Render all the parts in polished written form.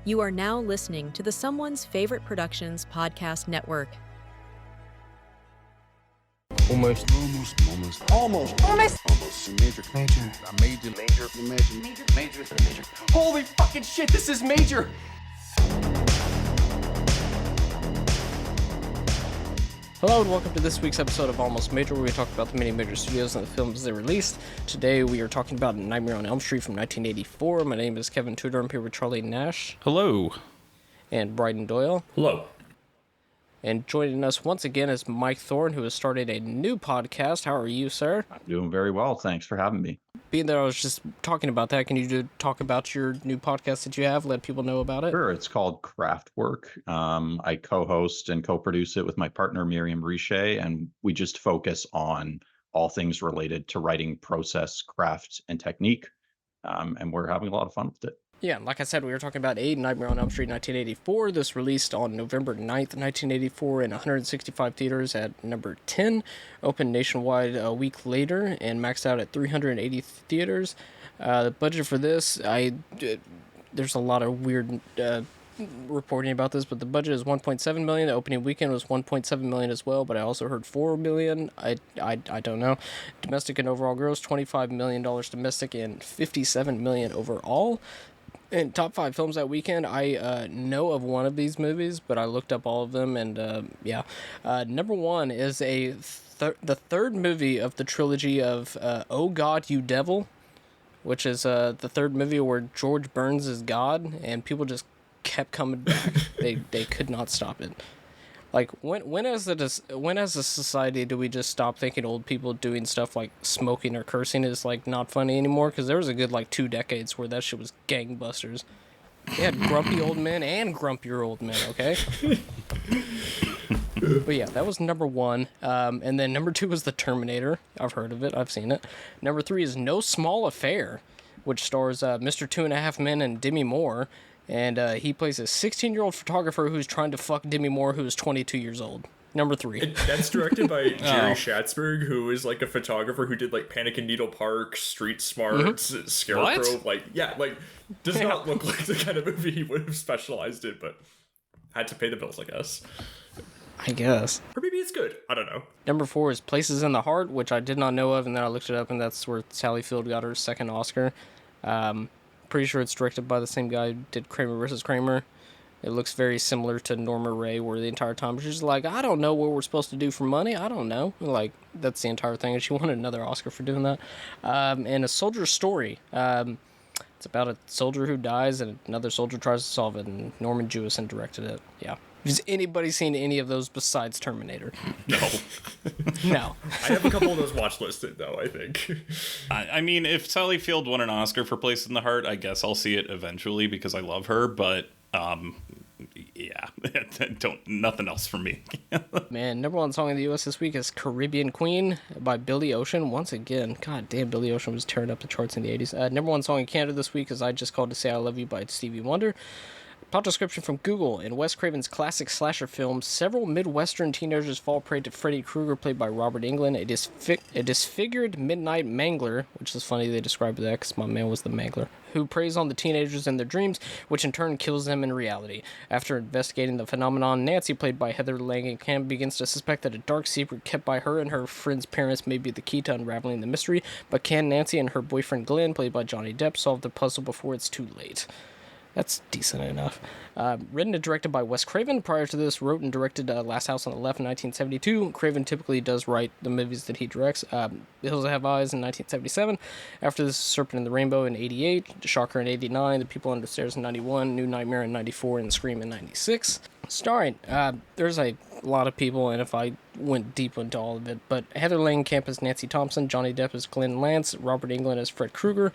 You are now listening to the Someone's Favorite Productions podcast network. Almost. Major. Holy fucking shit, this is major! Hello and welcome to this week's episode of Almost Major, where we talk about the many major studios and the films they released. Today we are talking about Nightmare on Elm Street from 1984. My name is Kevin Tudor. I'm here with Charlie Nash. Hello. And Bryden Doyle. Hello. And joining us once again is Mike Thorn, who has started a new podcast. How are you, sir? I'm doing very well. Thanks for having me. Being that I was just talking about that, can you talk about your new podcast that you have? Let people know about it. Sure. It's called Craftwork. I co-host and co-produce it with my partner, Miriam Riche, and we just focus on all things related to writing process, craft, and technique. And we're having a lot of fun with it. Yeah, like I said, we were talking about Nightmare on Elm Street 1984. This released on November 9th, 1984 in 165 theaters at number 10. Opened nationwide a week later and maxed out at 380 theaters. The budget for this, there's a lot of weird reporting about this, but the budget is $1.7 million. The opening weekend was $1.7 million as well, but I also heard $4 million. I don't know. Domestic and overall gross, $25 million domestic and $57 million overall. And top 5 films that weekend, I know of one of these movies, but I looked up all of them, and number 1 is the third movie of the trilogy of Oh God, You Devil, which is the third movie where George Burns is God, and people just kept coming back. They could not stop it. Like, when as a society do we just stop thinking old people doing stuff like smoking or cursing is, like, not funny anymore? Because there was a good, 2 decades where that shit was gangbusters. They had grumpy old men and grumpier old men, okay? But yeah, that was number 1. And then number 2 was The Terminator. I've heard of it. I've seen it. Number 3 is No Small Affair, which stars Mr. 2.5 Men and Demi Moore. And he plays a 16-year-old photographer who's trying to fuck Demi Moore, who is 22 years old. Number 3. That's directed by Jerry Schatzberg, who is like a photographer who did like Panic in Needle Park, Street Smart, Scarecrow. What? Does not look like the kind of movie he would have specialized in, but had to pay the bills, I guess. I guess. Or maybe it's good. I don't know. Number 4 is Places in the Heart, which I did not know of, and then I looked it up, and that's where Sally Field got her second Oscar. Pretty sure it's directed by the same guy who did Kramer vs. Kramer. It looks very similar to Norma Ray, where the entire time she's like, I don't know what we're supposed to do for money. I don't know. Like, that's the entire thing, and she won another Oscar for doing that. And A Soldier's Story. It's about a soldier who dies, and another soldier tries to solve it, and Norman Jewison directed it. Yeah. Has anybody seen any of those besides Terminator? No. No. I have a couple of those watch listed, though, I think. I mean, if Sally Field won an Oscar for Place in the Heart, I guess I'll see it eventually because I love her, but yeah, nothing else for me. Man, number 1 song in the U.S. this week is Caribbean Queen by Billy Ocean. Once again, god damn, Billy Ocean was tearing up the charts in the 80s. Number 1 song in Canada this week is I Just Called to Say I Love You by Stevie Wonder. Plot description from Google. In Wes Craven's classic slasher film, several Midwestern teenagers fall prey to Freddy Krueger, played by Robert Englund, a disfigured midnight mangler, which is funny they described that because my man was the mangler, who preys on the teenagers in their dreams, which in turn kills them in reality. After investigating the phenomenon, Nancy, played by Heather Langenkamp, begins to suspect that a dark secret kept by her and her friend's parents may be the key to unraveling the mystery, but can Nancy and her boyfriend Glenn, played by Johnny Depp, solve the puzzle before it's too late? That's decent enough. Written and directed by Wes Craven. Prior to this, wrote and directed Last House on the Left in 1972. Craven typically does write the movies that he directs. The Hills That Have Eyes in 1977. After this, Serpent in the Rainbow in 88. Shocker in 89. The People Under the Stairs in 91. New Nightmare in 94. And Scream in 96. Starring, there's a lot of people, and if I went deep into all of it, but Heather Langenkamp as Nancy Thompson, Johnny Depp as Glenn Lance, Robert Englund as Fred Krueger,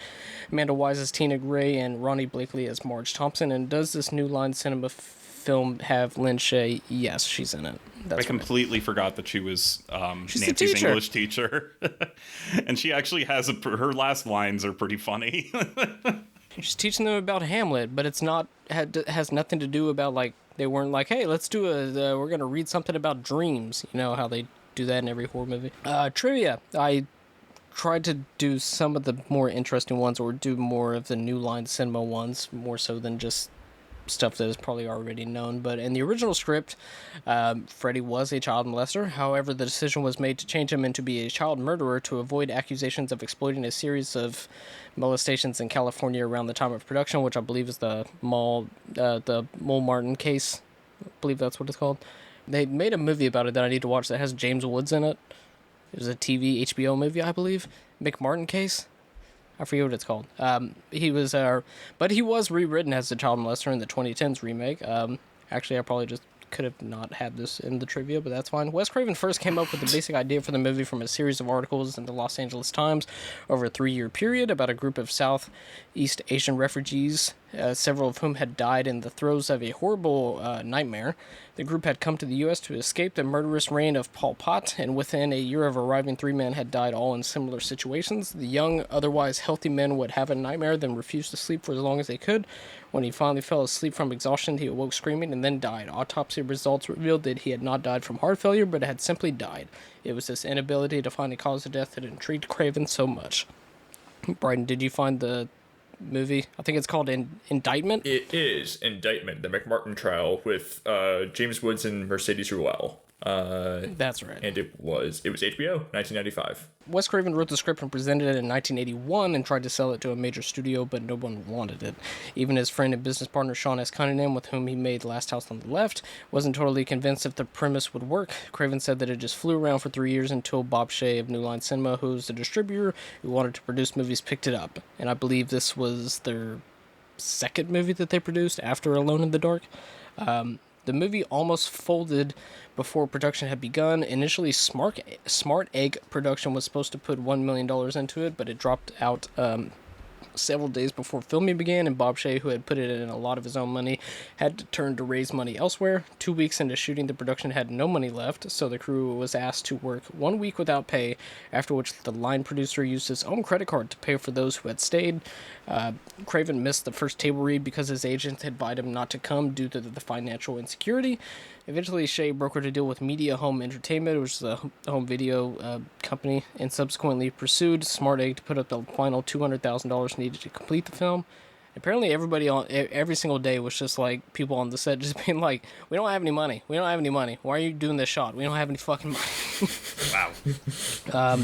Amanda Wise as Tina Gray, and Ronnie Blakely as Marge Thompson. And does this New Line Cinema film have Lynn Shay? Yes, she's in it. That's I completely forgot that she was She's Nancy's English teacher. And she actually has her last lines are pretty funny. She's teaching them about Hamlet, but it's not has nothing to do about, like, they weren't like, hey, let's do we're going to read something about dreams. You know how they do that in every horror movie. Trivia. I tried to do some of the more interesting ones, or do more of the New Line Cinema ones, more so than just stuff that is probably already known. But in the original script, Freddy was a child molester. However, the decision was made to change him into be a child murderer to avoid accusations of exploiting a series of molestations in California around the time of production, which I believe is the Mole Martin case. I believe that's what it's called. They made a movie about it that I need to watch that has James Woods in it. It was a TV HBO movie, I believe. McMartin case. I forget what it's called. But he was rewritten as a child molester in the 2010s remake. Actually, I probably just could have not had this in the trivia, but that's fine. Wes Craven first came up with the basic idea for the movie from a series of articles in the Los Angeles Times over a 3-year period about a group of Southeast Asian refugees, several of whom had died in the throes of a horrible nightmare. The group had come to the U.S. to escape the murderous reign of Pol Pot, and within a year of arriving, 3 men had died, all in similar situations. The young, otherwise healthy men would have a nightmare, then refuse to sleep for as long as they could. When he finally fell asleep from exhaustion, he awoke screaming and then died. Autopsy results revealed that he had not died from heart failure, but had simply died. It was this inability to find a cause of death that intrigued Craven so much. Brighton, did you find the movie? I think it's called Indictment. It is Indictment, the McMartin trial with James Woods and Mercedes Ruehl. That's right. And it was HBO, 1995. Wes Craven wrote the script and presented it in 1981 and tried to sell it to a major studio, but no one wanted it. Even his friend and business partner Sean S. Cunningham, with whom he made Last House on the Left, wasn't totally convinced if the premise would work. Craven said that it just flew around for 3 years until Bob Shea of New Line Cinema, who was the distributor who wanted to produce movies, picked it up. And I believe this was their second movie that they produced after Alone in the Dark. The movie almost folded before production had begun. Initially, Smart Egg Production was supposed to put $1 million into it, but it dropped out several days before filming began, and Bob Shea, who had put it in a lot of his own money, had to turn to raise money elsewhere. 2 weeks into shooting, the production had no money left, so the crew was asked to work 1 week without pay, after which the line producer used his own credit card to pay for those who had stayed. Craven missed the first table read because his agent had advised him not to come due to the financial insecurity. Eventually, Shea brokered a deal with Media Home Entertainment, which is a home video company, and subsequently pursued Smart Egg to put up the final $200,000 needed to complete the film. Apparently, every single day was just like people on the set just being like, "We don't have any money. We don't have any money. Why are you doing this shot? We don't have any fucking money." Wow.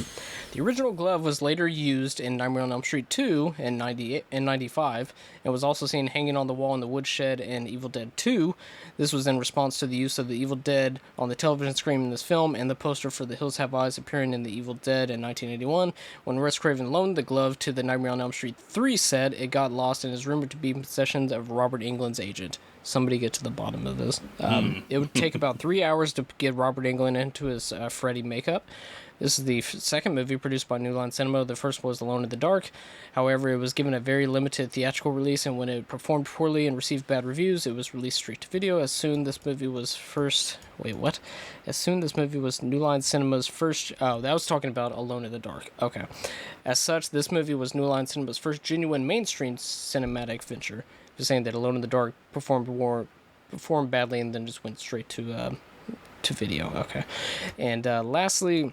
The original glove was later used in Nightmare on Elm Street 2 in 95, and was also seen hanging on the wall in the woodshed in Evil Dead 2. This was in response to the use of the Evil Dead on the television screen in this film, and the poster for The Hills Have Eyes appearing in the Evil Dead in 1981. When Wes Craven loaned the glove to the Nightmare on Elm Street 3 set, it got lost and is rumored to be in possession of Robert Englund's agent. Somebody get to the bottom of this. It would take about 3 hours to get Robert Englund into his Freddy makeup. This is the second movie produced by New Line Cinema. The first was Alone in the Dark. However, it was given a very limited theatrical release, and when it performed poorly and received bad reviews, it was released straight to video. As soon this movie was New Line Cinema's first... Oh, that was talking about Alone in the Dark. Okay. As such, this movie was New Line Cinema's first genuine mainstream cinematic venture. Just saying that Alone in the Dark performed badly and then just went straight to video. Okay. And lastly,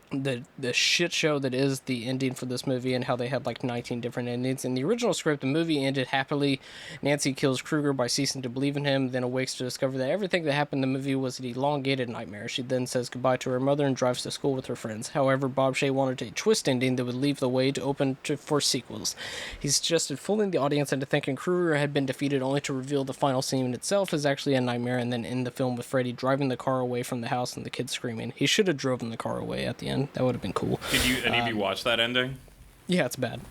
the shit show that is the ending for this movie, and how they had like 19 different endings. In the original script, the movie ended happily. Nancy kills Krueger by ceasing to believe in him, then awakes to discover that everything that happened in the movie was an elongated nightmare. She then says goodbye to her mother and drives to school with her friends. However, Bob Shea wanted a twist ending that would leave the way to open for sequels. He suggested fooling the audience into thinking Krueger had been defeated, only to reveal the final scene itself is actually a nightmare, and then end the film with Freddy driving the car away from the house and the kids screaming. He should have driven the car away at the end. That would have been cool. Did any of you watch that ending? Yeah, it's bad.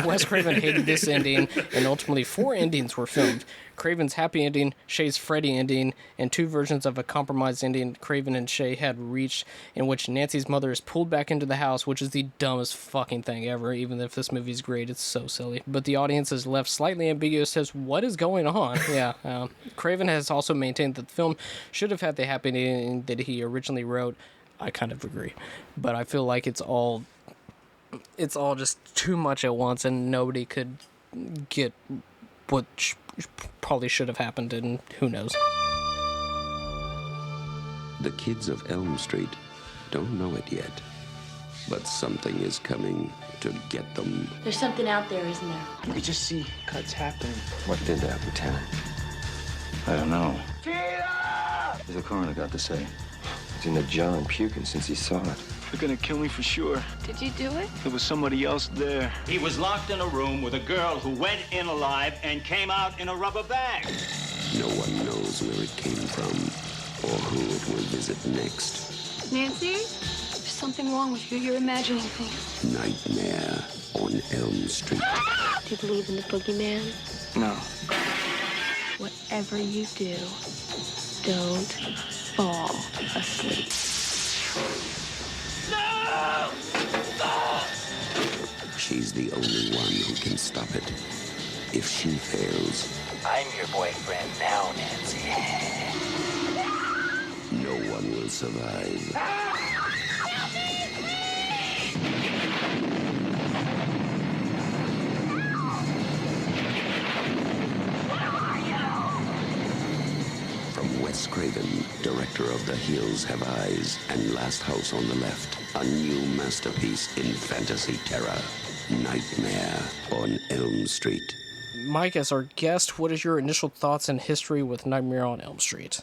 Wes Craven hated this ending, and ultimately 4 endings were filmed. Craven's happy ending, Shea's Freddy ending, and 2 versions of a compromised ending Craven and Shea had reached, in which Nancy's mother is pulled back into the house, which is the dumbest fucking thing ever. Even if this movie's great, it's so silly. But the audience is left slightly ambiguous as what is going on. Yeah, Craven has also maintained that the film should have had the happy ending that he originally wrote. I kind of agree, but I feel like it's all just too much at once, and nobody could get what probably should have happened, and who knows. The kids of Elm Street don't know it yet, but something is coming to get them. There's something out there, isn't there? You could just see cuts happening. What did that, Lieutenant? I don't know. What's the coroner got to say? He's in the jar and puking since he saw it. They're gonna kill me for sure. Did you do it? There was somebody else there. He was locked in a room with a girl who went in alive and came out in a rubber bag. No one knows where it came from or who it will visit next. Nancy? There's something wrong with you. You're imagining things. Nightmare on Elm Street. Do you believe in the boogeyman? No. Whatever you do, don't fall asleep. She's the only one who can stop it. If she fails, I'm your boyfriend now, Nancy. no one will survive. From Wes Craven, director of The Hills Have Eyes and Last House on the Left, a new masterpiece in fantasy terror, Nightmare on Elm Street. Mike, as our guest, what is your initial thoughts and history with Nightmare on Elm Street?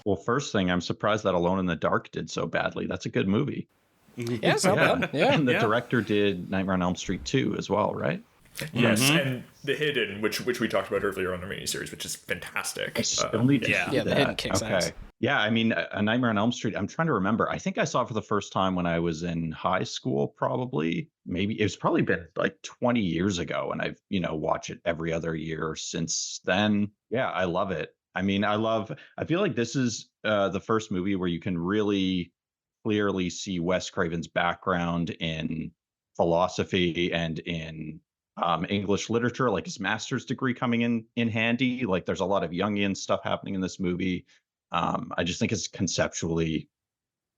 Well, first thing, I'm surprised that Alone in the Dark did so badly. That's a good movie. Yeah, it's not bad. Yeah. And the director did Nightmare on Elm Street 2 as well, right? Yes, and The Hidden, which we talked about earlier on the miniseries, which is fantastic. I still need to see The that. Hidden kicks ass. Yeah, I mean, A Nightmare on Elm Street, I'm trying to remember. I think I saw it for the first time when I was in high school, probably. Maybe it's probably been like 20 years ago, and I've, watched it every other year since then. Yeah, I love it. I mean, I feel like this is the first movie where you can really clearly see Wes Craven's background in philosophy and in English literature, like his master's degree coming in handy. Like there's a lot of Jungian stuff happening in this movie. I just think it's conceptually,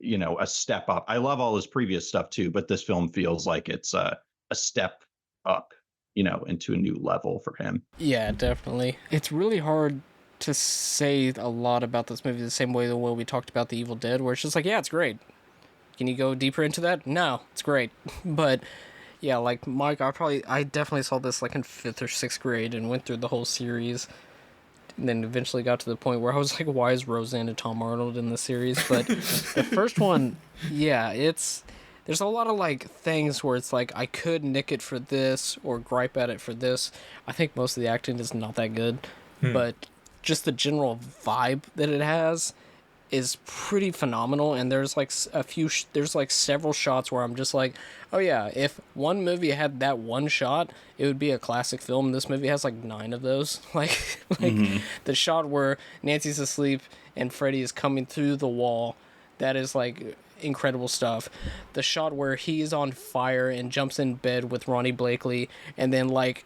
a step up. I love all his previous stuff too, but this film feels like it's a step up, into a new level for him. Yeah, definitely. It's really hard to say a lot about this movie the same way we talked about The Evil Dead, where it's just like, yeah, it's great. Can you go deeper into that? No, it's great. But yeah, like Mike, I definitely saw this like in 5th or 6th grade and went through the whole series. And then eventually got to the point where I was like, why is Roseanne and Tom Arnold in the series? But the first one, yeah, there's a lot of like things where it's like I could nick it for this or gripe at it for this. I think most of the acting is not that good, but just the general vibe that it has is pretty phenomenal. And there's like there's like several shots where I'm just like, oh yeah, if one movie had that one shot, it would be a classic film. This movie has like 9 of those. Like the shot where Nancy's asleep and Freddy is coming through the wall, that is like incredible stuff. The shot where he's on fire and jumps in bed with Ronnie Blakely, and then like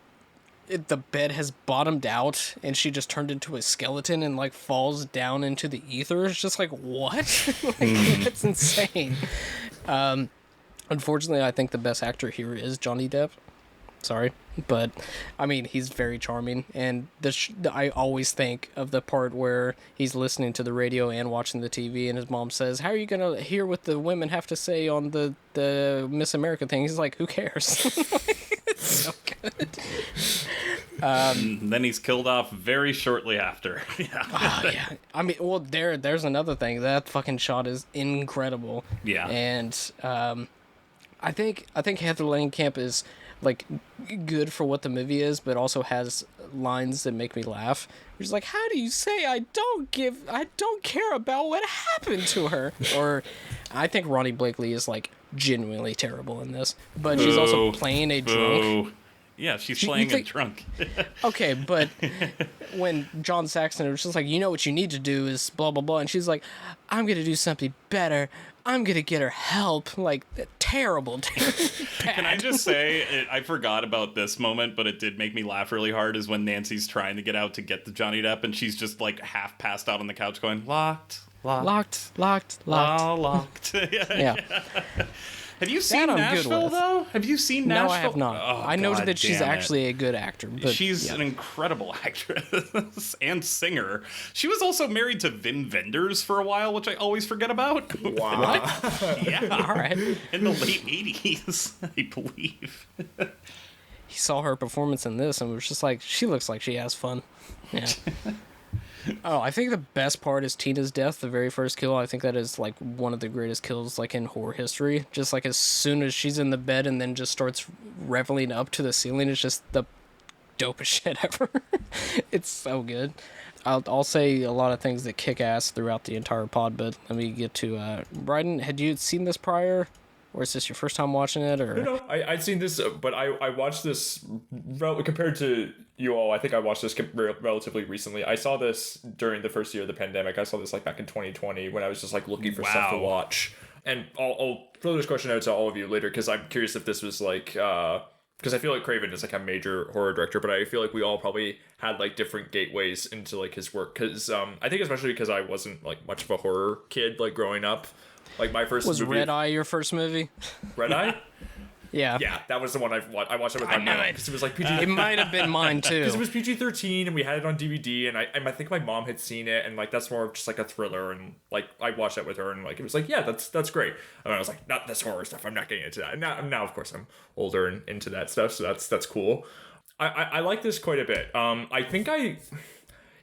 the bed has bottomed out and she just turned into a skeleton and like falls down into the ether. It's just like, what? It's insane. Unfortunately, I think the best actor here is Johnny Depp. Sorry, but I mean, he's very charming, and I always think of the part where he's listening to the radio and watching the TV, and his mom says, "How are you gonna hear what the women have to say on the Miss America thing?" He's like, "Who cares?" It's so good. Then he's killed off very shortly after. Yeah. Oh, yeah. I mean, well, there's another thing. That fucking shot is incredible. Yeah. And I think Heather Langenkamp is like good for what the movie is, but also has lines that make me laugh. She's like, "How do you say I don't care about what happened to her?" Or I think Ronnie Blakely is like genuinely terrible in this, but she's also playing a drunk. Yeah, she's playing a drunk. Okay, but when John Saxon was just like, what you need to do is blah, blah, blah. And she's like, I'm going to do something better. I'm going to get her help. Like, terrible. Can I just say, I forgot about this moment, but it did make me laugh really hard, is when Nancy's trying to get out to get the Johnny Depp, and she's just like half passed out on the couch going, locked. Yeah. Have you seen Nashville, though? Have you seen Nashville? No, I have not. Oh, I know that she's actually a good actor. But she's an incredible actress and singer. She was also married to Wim Wenders for a while, which I always forget about. Wow. Yeah. All right. In the late 80s, I believe. He saw her performance in this and was just like, she looks like she has fun. Yeah. Oh, I think the best part is Tina's death, the very first kill. I think that is like one of the greatest kills like in horror history. Just like as soon as she's in the bed and then just starts reveling up to the ceiling, it's just the dopest shit ever. It's so good. I'll say a lot of things that kick ass throughout the entire pod, but let me get to Bryden. Had you seen this prior? Or is this your first time watching it? Or No, I'd seen this, but I watched this compared to you all. I think I watched this relatively recently. I saw this during the first year of the pandemic. I saw this like back in 2020 when I was just like looking for stuff to watch. And I'll throw this question out to all of you later because I'm curious if this was like because I feel like Craven is like a major horror director, but I feel like we all probably had like different gateways into like his work. Because I think especially because I wasn't like much of a horror kid like growing up. Like my first was movie, Red Eye your first movie? Red Eye? Yeah, that was the one I watched it with my mom because it was like PG. It might have been mine too. Because it was PG-13 and we had it on DVD and I think my mom had seen it and like that's more of just like a thriller and like I watched that with her and like it was like that's great and I was like not this horror stuff, I'm not getting into that. And now of course I'm older and into that stuff, so that's cool. I like this quite a bit. I think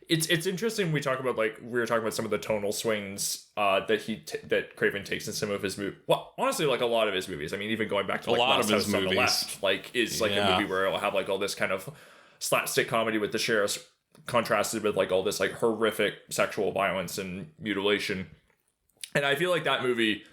It's interesting. We were talking about some of the tonal swings that Craven takes in some of his movies. Well, honestly, like a lot of his movies. I mean, even going back to like Last House on the Left, like is like a movie where it'll have like all this kind of slapstick comedy with the sheriffs contrasted with like all this like horrific sexual violence and mutilation. And I feel like that movie.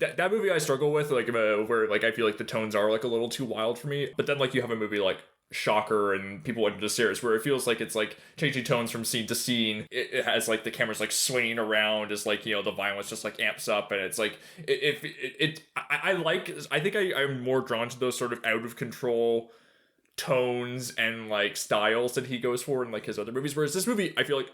That movie I struggle with like where like I feel like the tones are like a little too wild for me. But then like you have a movie like Shocker and People Under the Stairs where it feels like it's like changing tones from scene to scene. It has like the camera's like swinging around as like, you know, the violence just like amps up and it's like I think I'm more drawn to those sort of out of control tones and like styles that he goes for in like his other movies, whereas this movie I feel like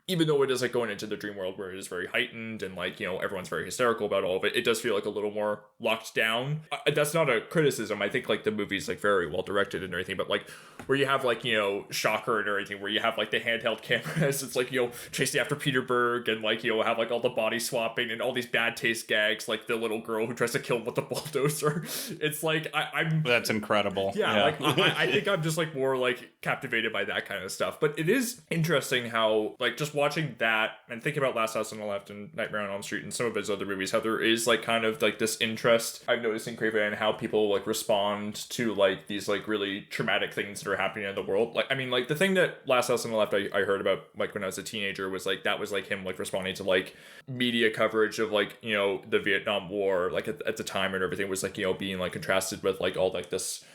even though it is like going into the dream world where it is very heightened and like, you know, everyone's very hysterical about all of it, it does feel like a little more locked down. That's not a criticism. I think like the movie's like very well directed and everything, but like where you have like, you know, Shocker and everything, where you have like the handheld cameras, it's like, you know, chasing after Peter Berg and like, you know, have like all the body swapping and all these bad taste gags, like the little girl who tries to kill him with the bulldozer. It's like, I'm... That's incredible. Yeah. Like I think I'm just like more like captivated by that kind of stuff. But it is interesting how like just watching that and thinking about Last House on the Left and Nightmare on Elm Street and some of his other movies, how there is like kind of like this interest I've noticed in Craven and how people like respond to like these like really traumatic things that are happening in the world. Like I mean like the thing that Last House on the Left I heard about like when I was a teenager was like that was like him like responding to like media coverage of like, you know, the Vietnam War like at the time and everything was like, you know, being like contrasted with like all like this,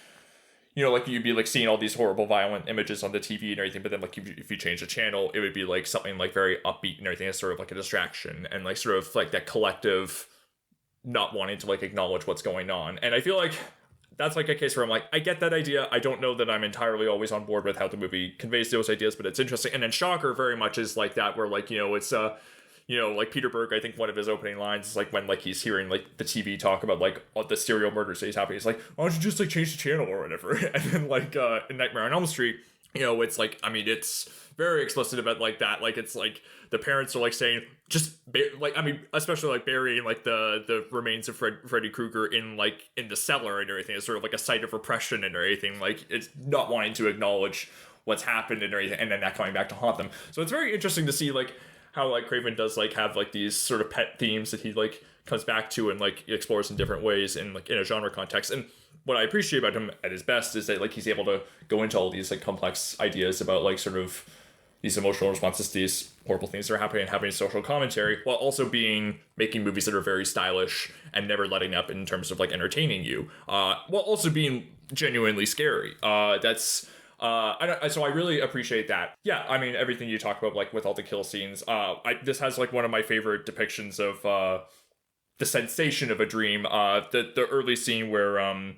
you know, like you'd be like seeing all these horrible violent images on the TV and everything, but then like if you change the channel, it would be like something like very upbeat and everything. It's sort of like a distraction and like sort of like that collective not wanting to like acknowledge what's going on. And I feel like that's like a case where I'm like, I get that idea. I don't know that I'm entirely always on board with how the movie conveys those ideas, but it's interesting. And then Shocker very much is like that, where like, you know, it's you know, like Peter Berg, I think one of his opening lines is like when like he's hearing like the TV talk about like all the serial murders that he's happening. He's like, why don't you just like change the channel or whatever? And then like in Nightmare on Elm Street, you know, it's like, I mean, it's very explicit about like that. Like it's like the parents are like saying just like, I mean, especially like burying like the remains of Freddy Krueger in the cellar and everything. It's sort of like a site of repression and everything. Like it's not wanting to acknowledge what's happened and everything, and then that coming back to haunt them. So it's very interesting to see like how like Craven does like have like these sort of pet themes that he like comes back to and like explores in different ways in like in a genre context. And what I appreciate about him at his best is that like he's able to go into all these like complex ideas about like sort of these emotional responses to these horrible things that are happening and having social commentary while also making movies that are very stylish and never letting up in terms of like entertaining you, while also being genuinely scary. So I really appreciate that. Yeah, I mean, everything you talk about, like with all the kill scenes, this has like one of my favorite depictions of the sensation of a dream. The early scene where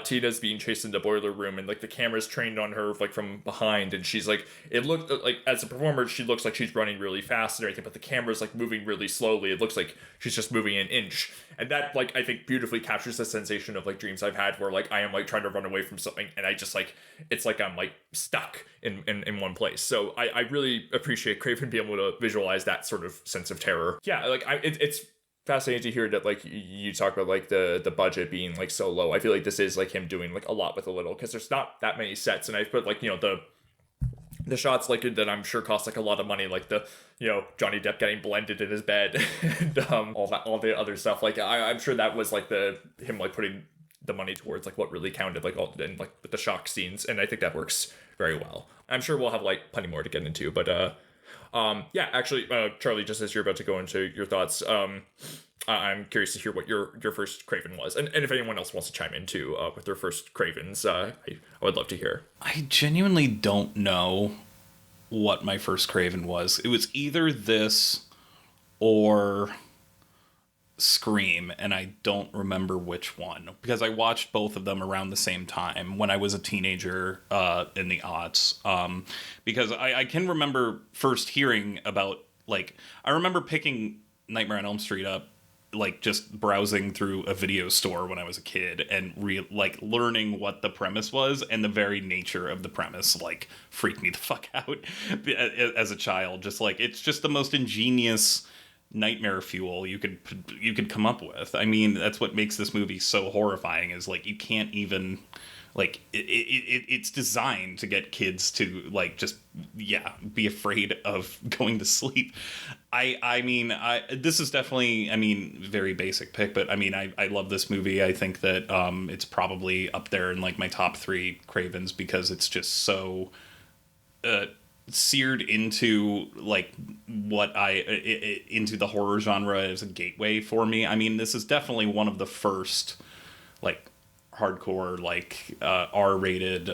Tina's being chased in the boiler room and like the camera's trained on her like from behind, and she's like, it looked like as a performer she looks like she's running really fast and everything, but the camera's like moving really slowly. It looks like she's just moving an inch, and that like I think beautifully captures the sensation of like dreams I've had where like I am like trying to run away from something and I just like it's like I'm like stuck in one place. So I really appreciate Craven being able to visualize that sort of sense of terror. Yeah, like it's fascinating to hear that like you talk about like the budget being like so low. I feel like this is like him doing like a lot with a little, because there's not that many sets, and I put like, you know, the shots like that I'm sure cost like a lot of money, like the Johnny Depp getting blended in his bed and all the other stuff. Like I'm sure that was like him like putting the money towards like what really counted, like all and like the shock scenes, and I think that works very well. I'm sure we'll have like plenty more to get into, but yeah, actually, Charlie, just as you're about to go into your thoughts, I'm curious to hear what your first Craven was, and if anyone else wants to chime in too with their first Cravens, I would love to hear. I genuinely don't know what my first Craven was. It was either this or Scream, and I don't remember which one, because I watched both of them around the same time when I was a teenager in the aughts. Because I can remember first hearing about, like, I remember picking Nightmare on Elm Street up, like, just browsing through a video store when I was a kid and learning what the premise was, and the very nature of the premise, like, freaked me the fuck out as a child. Just, like, it's just the most ingenious nightmare fuel you could come up with. I mean, that's what makes this movie so horrifying, is like you can't even, like, it's designed to get kids to, like, just be afraid of going to sleep. I mean this is definitely, I mean, very basic pick, but I mean I love this movie. I think that it's probably up there in like my top 3 Cravens, because it's just so seared into like into the horror genre as a gateway for me. I mean, this is definitely one of the first like hardcore, like R-rated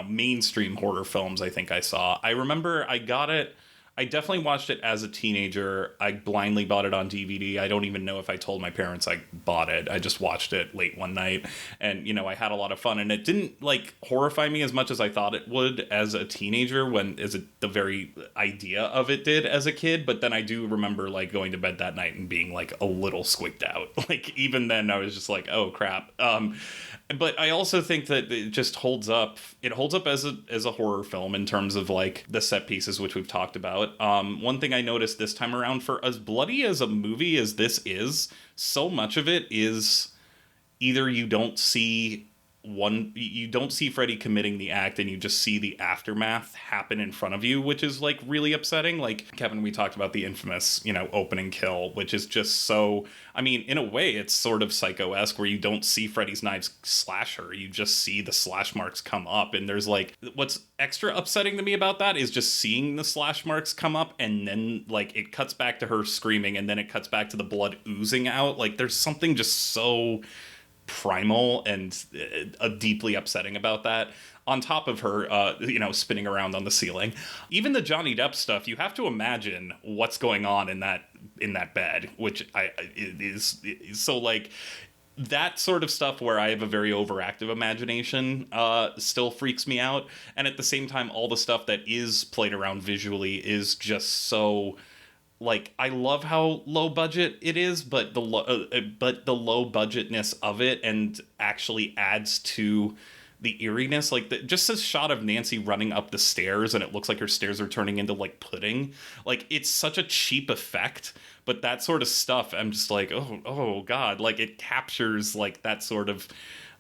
mainstream horror films I think I saw. I remember I definitely watched it as a teenager. I blindly bought it on DVD. I don't even know if I told my parents I bought it. I just watched it late one night, and I had a lot of fun, and it didn't like horrify me as much as I thought it would as a teenager, the very idea of it did as a kid. But then I do remember like going to bed that night and being like a little squicked out. Like even then I was just like, oh crap. But I also think that it just holds up. It holds up as a horror film in terms of like the set pieces, which we've talked about. One thing I noticed this time around, for as bloody as a movie as this is, so much of it is either you don't see Freddy committing the act, and you just see the aftermath happen in front of you, which is like really upsetting. Like Kevin, we talked about the infamous, opening kill, which is just so, I mean, in a way it's sort of Psycho-esque, where you don't see Freddy's knives slash her, you just see the slash marks come up. And there's like, what's extra upsetting to me about that is just seeing the slash marks come up, and then like it cuts back to her screaming, and then it cuts back to the blood oozing out. Like there's something just so primal and deeply upsetting about that, on top of her spinning around on the ceiling. Even the Johnny Depp stuff, you have to imagine what's going on in that bed, which is so like that sort of stuff where I have a very overactive imagination still freaks me out. And at the same time, all the stuff that is played around visually is just so, like, I love how low budget it is, but the low budgetness of it and actually adds to the eeriness. Like just this shot of Nancy running up the stairs, and it looks like her stairs are turning into like pudding. Like it's such a cheap effect, but that sort of stuff, I'm just like, oh god, like it captures like that sort of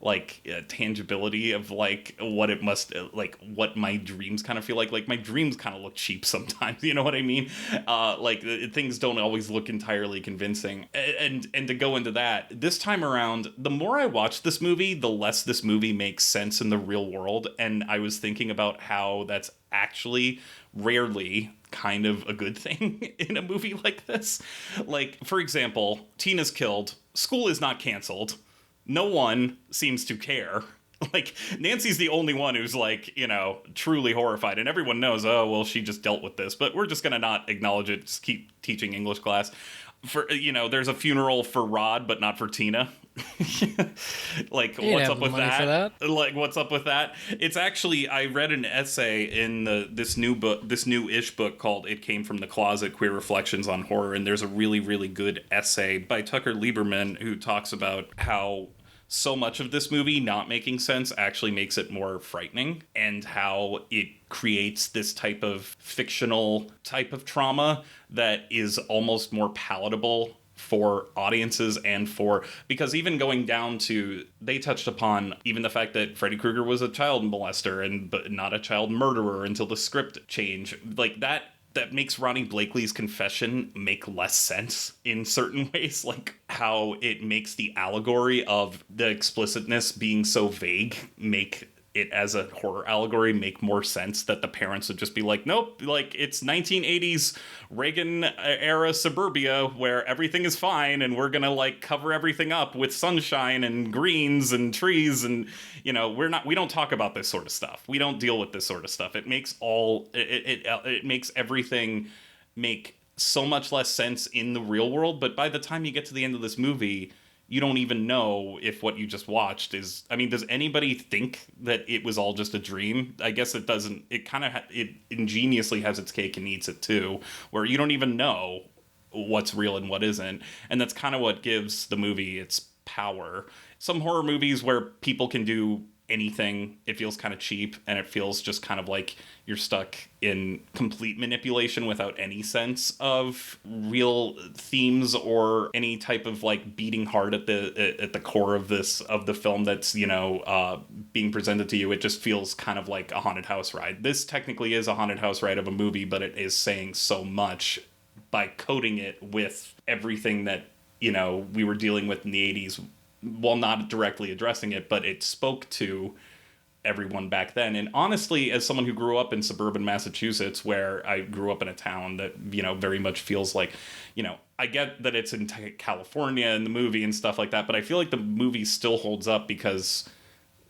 like tangibility of like what it must like what my dreams kind of feel like my dreams kind of look cheap sometimes, you know what I mean? Like things don't always look entirely convincing, and to go into that this time around, the more I watch this movie, the less this movie makes sense in the real world. And I was thinking about how that's actually rarely kind of a good thing in a movie like this. Like, for example, Tina's killed, school is not canceled, no one seems to care. Like, Nancy's the only one who's, like, truly horrified. And everyone knows, oh, well, she just dealt with this. But we're just going to not acknowledge it, just keep teaching English class. For, there's a funeral for Rod, but not for Tina. Like, what's up with that? Like, what's up with that? It's actually, I read an essay in this new-ish book called It Came from the Closet, Queer Reflections on Horror. And there's a really, really good essay by Tucker Lieberman who talks about how so much of this movie not making sense actually makes it more frightening, and how it creates this type of fictional type of trauma that is almost more palatable for audiences and for, because even going down to, they touched upon even the fact that Freddy Krueger was a child molester but not a child murderer until the script change. Like that makes Ronnie Blakely's confession make less sense in certain ways, like how it makes the allegory of the explicitness being so vague make it as a horror allegory make more sense, that the parents would just be like, nope, like it's 1980s Reagan era suburbia where everything is fine and we're gonna like cover everything up with sunshine and greens and trees, and we don't talk about this sort of stuff. We don't deal with this sort of stuff. It makes it makes everything make so much less sense in the real world, but by the time you get to the end of this movie, you don't even know if what you just watched is... I mean, does anybody think that it was all just a dream? I guess it doesn't. It kind of... it ingeniously has its cake and eats it too, where you don't even know what's real and what isn't. And that's kind of what gives the movie its power. Some horror movies where people can do anything, it feels kind of cheap, and it feels just kind of like you're stuck in complete manipulation without any sense of real themes or any type of like beating heart at the core of the film that's being presented to you. It just feels kind of like a haunted house ride. This technically is a haunted house ride of a movie, but it is saying so much by coating it with everything that we were dealing with in the 80s, while not directly addressing it, but it spoke to everyone back then. And honestly, as someone who grew up in suburban Massachusetts, where I grew up in a town that, very much feels like, I get that it's in California in the movie and stuff like that, but I feel like the movie still holds up because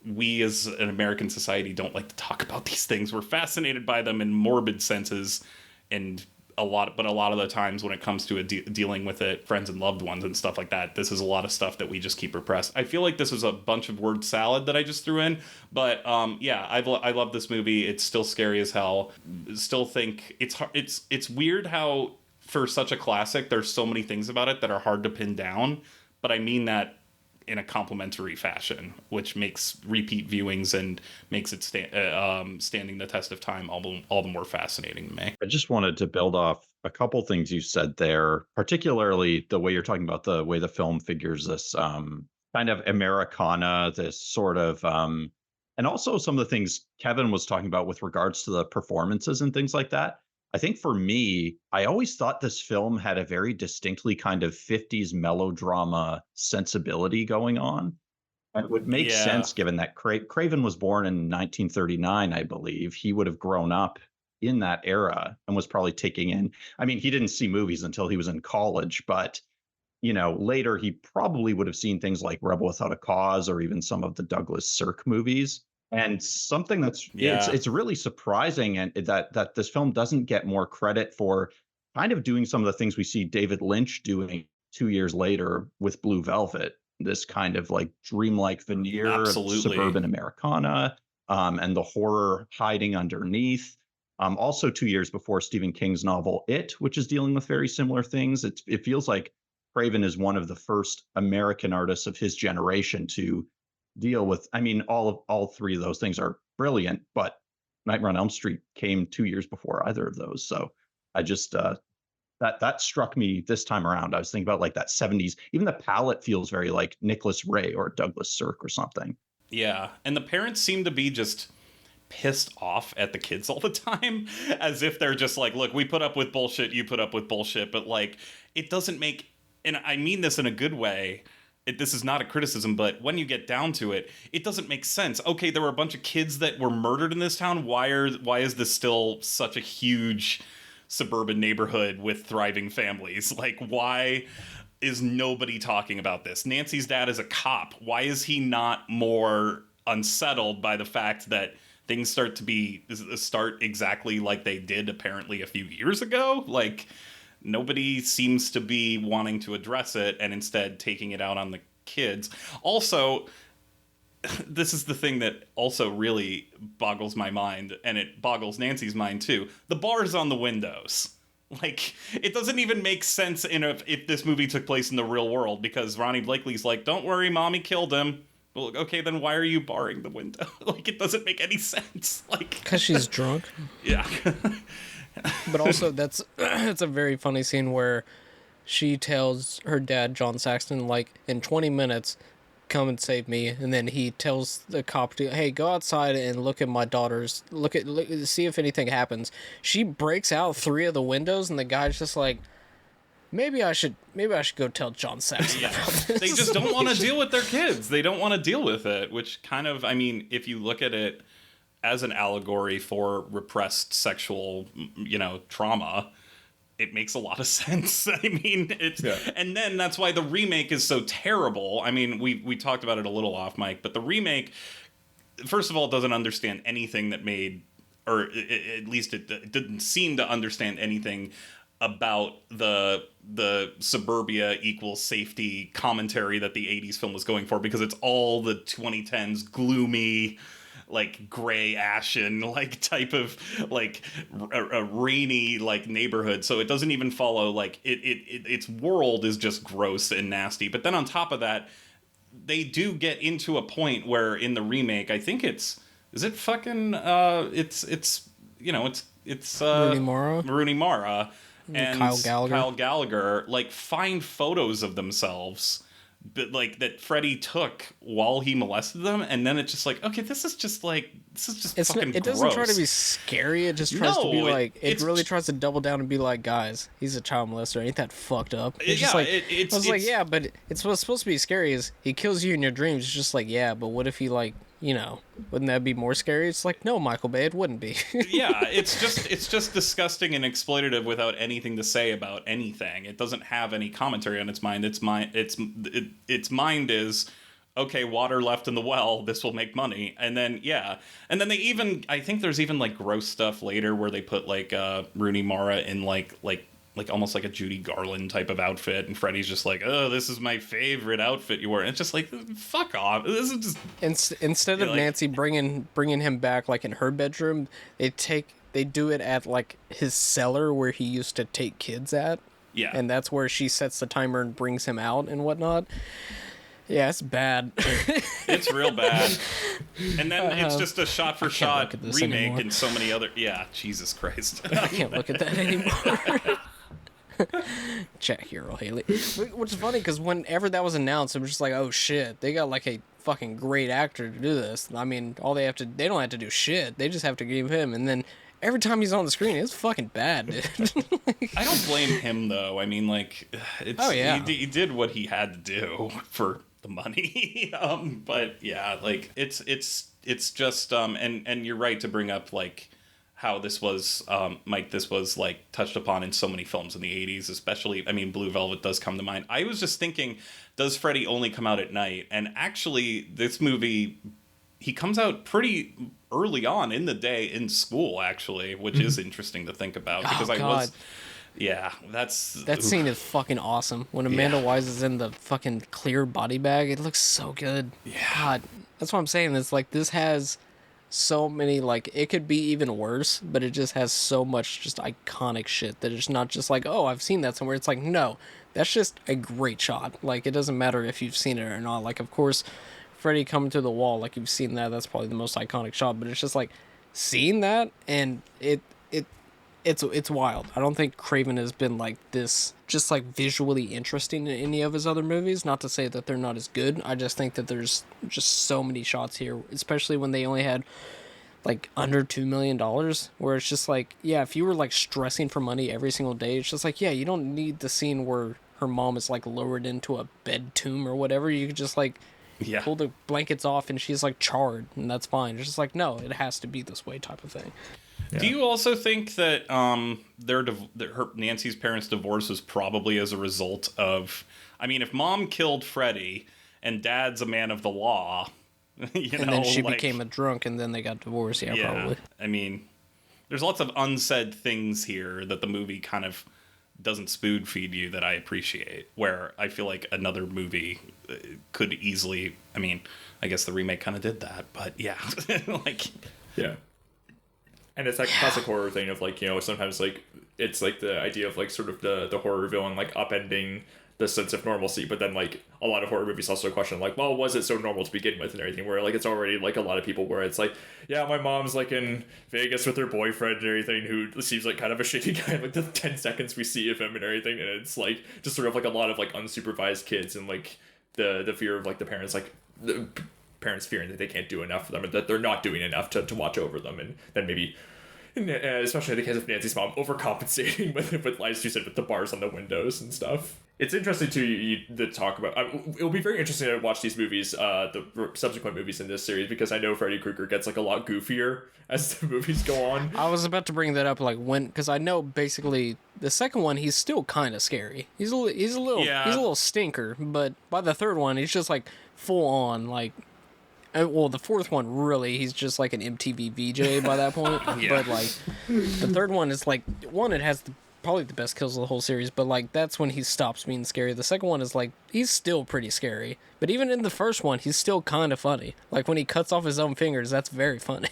we as an American society don't like to talk about these things. We're fascinated by them in morbid senses, and a lot of the times when it comes to dealing with it, friends and loved ones and stuff like that, this is a lot of stuff that we just keep repressed. I feel like this was a bunch of word salad that I just threw in, but I love this movie. It's still scary as hell. Still think it's weird how for such a classic there's so many things about it that are hard to pin down, but I mean that in a complimentary fashion, which makes repeat viewings and makes it standing the test of time all the more fascinating to me. I just wanted to build off a couple things you said there, particularly the way you're talking about the way the film figures this kind of Americana, this sort of, and also some of the things Kevin was talking about with regards to the performances and things like that. I think for me, I always thought this film had a very distinctly kind of 50s melodrama sensibility going on. And it would make sense given that Craven was born in 1939, I believe. He would have grown up in that era and was probably taking in... I mean, he didn't see movies until he was in college, but, later he probably would have seen things like Rebel Without a Cause or even some of the Douglas Sirk movies. And something that's it's really surprising, and that this film doesn't get more credit for kind of doing some of the things we see David Lynch doing 2 years later with Blue Velvet, this kind of like dreamlike veneer of suburban Americana, and the horror hiding underneath. Also 2 years before Stephen King's novel It, which is dealing with very similar things. It feels like Craven is one of the first American artists of his generation to deal with... I mean, all three of those things are brilliant, but Nightmare on Elm Street came 2 years before either of those. So I just that struck me this time around. I was thinking about like that 70s, even the palette feels very like Nicholas Ray or Douglas Sirk or something. Yeah, and the parents seem to be just pissed off at the kids all the time, as if they're just like, look, we put up with bullshit, you put up with bullshit, but like it doesn't make... and I mean this in a good way. This is not a criticism, but when you get down to it, it doesn't make sense. Okay, there were a bunch of kids that were murdered in this town. Why is this still such a huge suburban neighborhood with thriving families? Like, why is nobody talking about this? Nancy's dad is a cop. Why is he not more unsettled by the fact that things start exactly like they did apparently a few years ago? Like, nobody seems to be wanting to address it, and instead taking it out on the kids. Also, this is the thing that also really boggles my mind, and it boggles Nancy's mind too. The bars on the windows. Like, it doesn't even make sense if this movie took place in the real world, because Ronnie Blakely's like, don't worry, mommy killed him. Well, okay, then why are you barring the window? Like, it doesn't make any sense. Like, because she's drunk. Yeah. But also, it's a very funny scene where she tells her dad, John Saxton, like, in 20 minutes, come and save me. And then he tells the cop to, hey, go outside and look at my daughter's, see if anything happens. She breaks out 3 of the windows, and the guy's just like, maybe I should go tell John Saxton about this. They just don't want to deal with their kids. They don't want to deal with it, which kind of, I mean, if you look at it as an allegory for repressed sexual, trauma, it makes a lot of sense. I mean, and then that's why the remake is so terrible. I mean, we talked about it a little off mic, but the remake, first of all, doesn't understand anything that made, or at least it didn't seem to understand anything about the suburbia equals safety commentary that the 80s film was going for, because it's all the 2010s gloomy, like gray ashen, like type of like a rainy like neighborhood. So it doesn't even follow, like its world is just gross and nasty. But then on top of that, they do get into a point where in the remake, I think it's Rooney Mara and Kyle Gallagher like find photos of themselves, but like that Freddy took while he molested them, and then it's just like, okay, this is just fucking it doesn't gross. Try to be scary. It just tries to be like, it really tries to double down and be like, guys, he's a child molester. Ain't that fucked up? It's just like, yeah, but it's what's supposed to be scary is he kills you in your dreams. It's just like, yeah, but what if he like, wouldn't that be more scary? It's like, no, Michael Bay, it wouldn't be. Yeah, it's just disgusting and exploitative without anything to say about anything. It doesn't have any commentary on its mind. Its mind is, okay, water left in the well, this will make money. And then they even, I think there's even like gross stuff later where they put like Rooney Mara in like almost like a Judy Garland type of outfit, and Freddy's just like, oh, this is my favorite outfit you wore. And it's just like, fuck off. This is just instead of like, Nancy bringing him back like in her bedroom, they do it at like his cellar where he used to take kids at. Yeah, and that's where she sets the timer and brings him out and whatnot. Yeah, it's bad. It's real bad. And then it's just a shot-for-shot remake anymore. And so many other... Yeah, Jesus Christ. I can't look at that anymore. Chat hero Haley. Which is funny, because whenever that was announced, it was just like, oh shit, they got like a fucking great actor to do this. I mean, they don't have to do shit. They just have to give him, and then every time he's on the screen, it's fucking bad, dude. I don't blame him, though. I mean, like, he did what he had to do for the money. But yeah, like it's just and you're right to bring up like how this was Mike, this was like touched upon in so many films in the 80s, especially, I mean, Blue Velvet does come to mind. I was just thinking, does Freddy only come out at night? And actually this movie, he comes out pretty early on in the day in school, actually, which is interesting to think about, because that scene is fucking awesome. When Amanda Wise is in the fucking clear body bag, it looks so good. Yeah. God, that's what I'm saying. It's like, this has so many, like, it could be even worse, but it just has so much just iconic shit that it's not just like, oh, I've seen that somewhere. It's like, no, that's just a great shot. Like, it doesn't matter if you've seen it or not. Like, of course, Freddy coming to the wall, like, you've seen that. That's probably the most iconic shot, but it's just like seeing that, and it's wild. I don't think Craven has been like this, just like visually interesting in any of his other movies. Not to say that they're not as good. I just think that there's just so many shots here, especially when they only had like under $2 million, where it's just like, yeah, if you were like stressing for money every single day, it's just like, yeah, you don't need the scene where her mom is like lowered into a bed tomb or whatever. You could just like pull the blankets off and she's like charred, and that's fine. It's just like, no, it has to be this way type of thing. Yeah. Do you also think that Nancy's parents' divorce was probably as a result of, I mean, if mom killed Freddy and dad's a man of the law, then she became a drunk and then they got divorced, probably. I mean, there's lots of unsaid things here that the movie kind of doesn't spoon feed you that I appreciate, where I feel like another movie could easily, I mean, I guess the remake kind of did that, but yeah. Yeah. And it's that classic horror thing of like, sometimes like it's like the idea of like sort of the horror villain like upending the sense of normalcy, but then like a lot of horror movies also question like, well, was it so normal to begin with and everything, where like it's already like a lot of people where it's like, yeah, my mom's like in Vegas with her boyfriend and everything, who seems like kind of a shitty guy, like the 10 seconds we see of him and everything, and it's like just sort of like a lot of like unsupervised kids and like the fear of like the parents, like the parents fearing that they can't do enough for them and that they're not doing enough to watch over them, and then maybe especially in the case of Nancy's mom, overcompensating with, as you said, with the bars on the windows and stuff. It's interesting to talk about. It'll be very interesting to watch these movies, the subsequent movies in this series, because I know Freddy Krueger gets like a lot goofier as the movies go on. I was about to bring that up, like because I know basically the second one he's still kind of scary. He's a little stinker, but by the third one he's just like full on like. Well, the fourth one, really, he's just like an MTV VJ by that point. Yeah. But, like, the third one is, like, it has probably the best kills of the whole series, but, like, that's when he stops being scary. The second one is, like, he's still pretty scary. But even in the first one, he's still kind of funny. Like, when he cuts off his own fingers, that's very funny.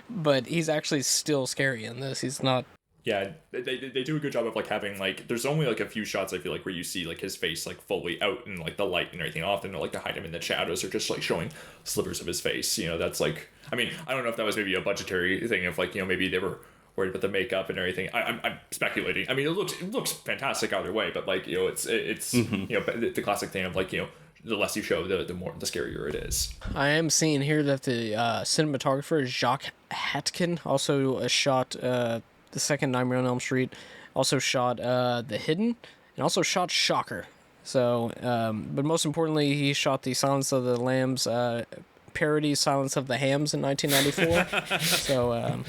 But he's actually still scary in this. He's not... Yeah, they do a good job of like having like there's only like a few shots I feel like where you see like his face like fully out in like the light and everything. Often like to hide him in the shadows or just like showing slivers of his face. You know, that's like, I mean, I don't know if that was maybe a budgetary thing of like, you know, maybe they were worried about the makeup and everything. I'm speculating. I mean, it looks fantastic either way, but like, you know, it's Mm-hmm. you know, the classic thing of like, you know, the less you show, the scarier it is. I am seeing here that the cinematographer is Jacques Hatkin, also shot the second Nightmare on Elm Street, also shot The Hidden, and also shot Shocker. So, but most importantly, he shot the Silence of the Lambs parody Silence of the Hams in 1994. So,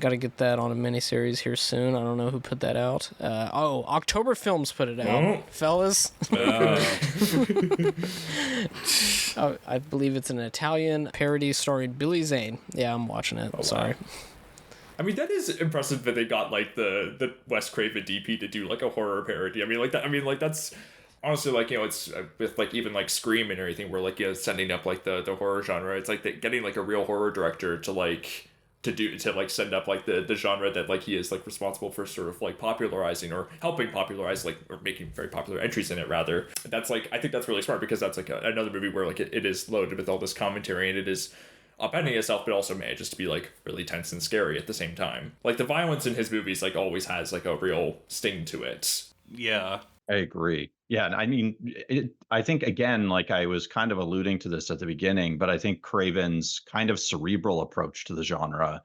gotta get that on a miniseries here soon. I don't know who put that out. October Films put it out, fellas. I believe it's an Italian parody starring Billy Zane. Yeah, I'm watching it. Oh, sorry. Wow. I mean, that is impressive that they got like the Wes Craven DP to do like a horror parody. I mean, like that. I mean, like that's honestly like, you know, it's with like even like Scream and everything, where like, you know, sending up like the horror genre. It's like getting like a real horror director to like to send up like the genre that like he is like responsible for sort of like popularizing or helping popularize, like, or making very popular entries in it rather. That's like, I think that's really smart, because that's like another movie where like it is loaded with all this commentary, and it is upending itself, but also manages to be like really tense and scary at the same time. Like the violence in his movies like always has like a real sting to it. Yeah, I agree. Yeah, I mean, I think again, like I was kind of alluding to this at the beginning, but I think Craven's kind of cerebral approach to the genre,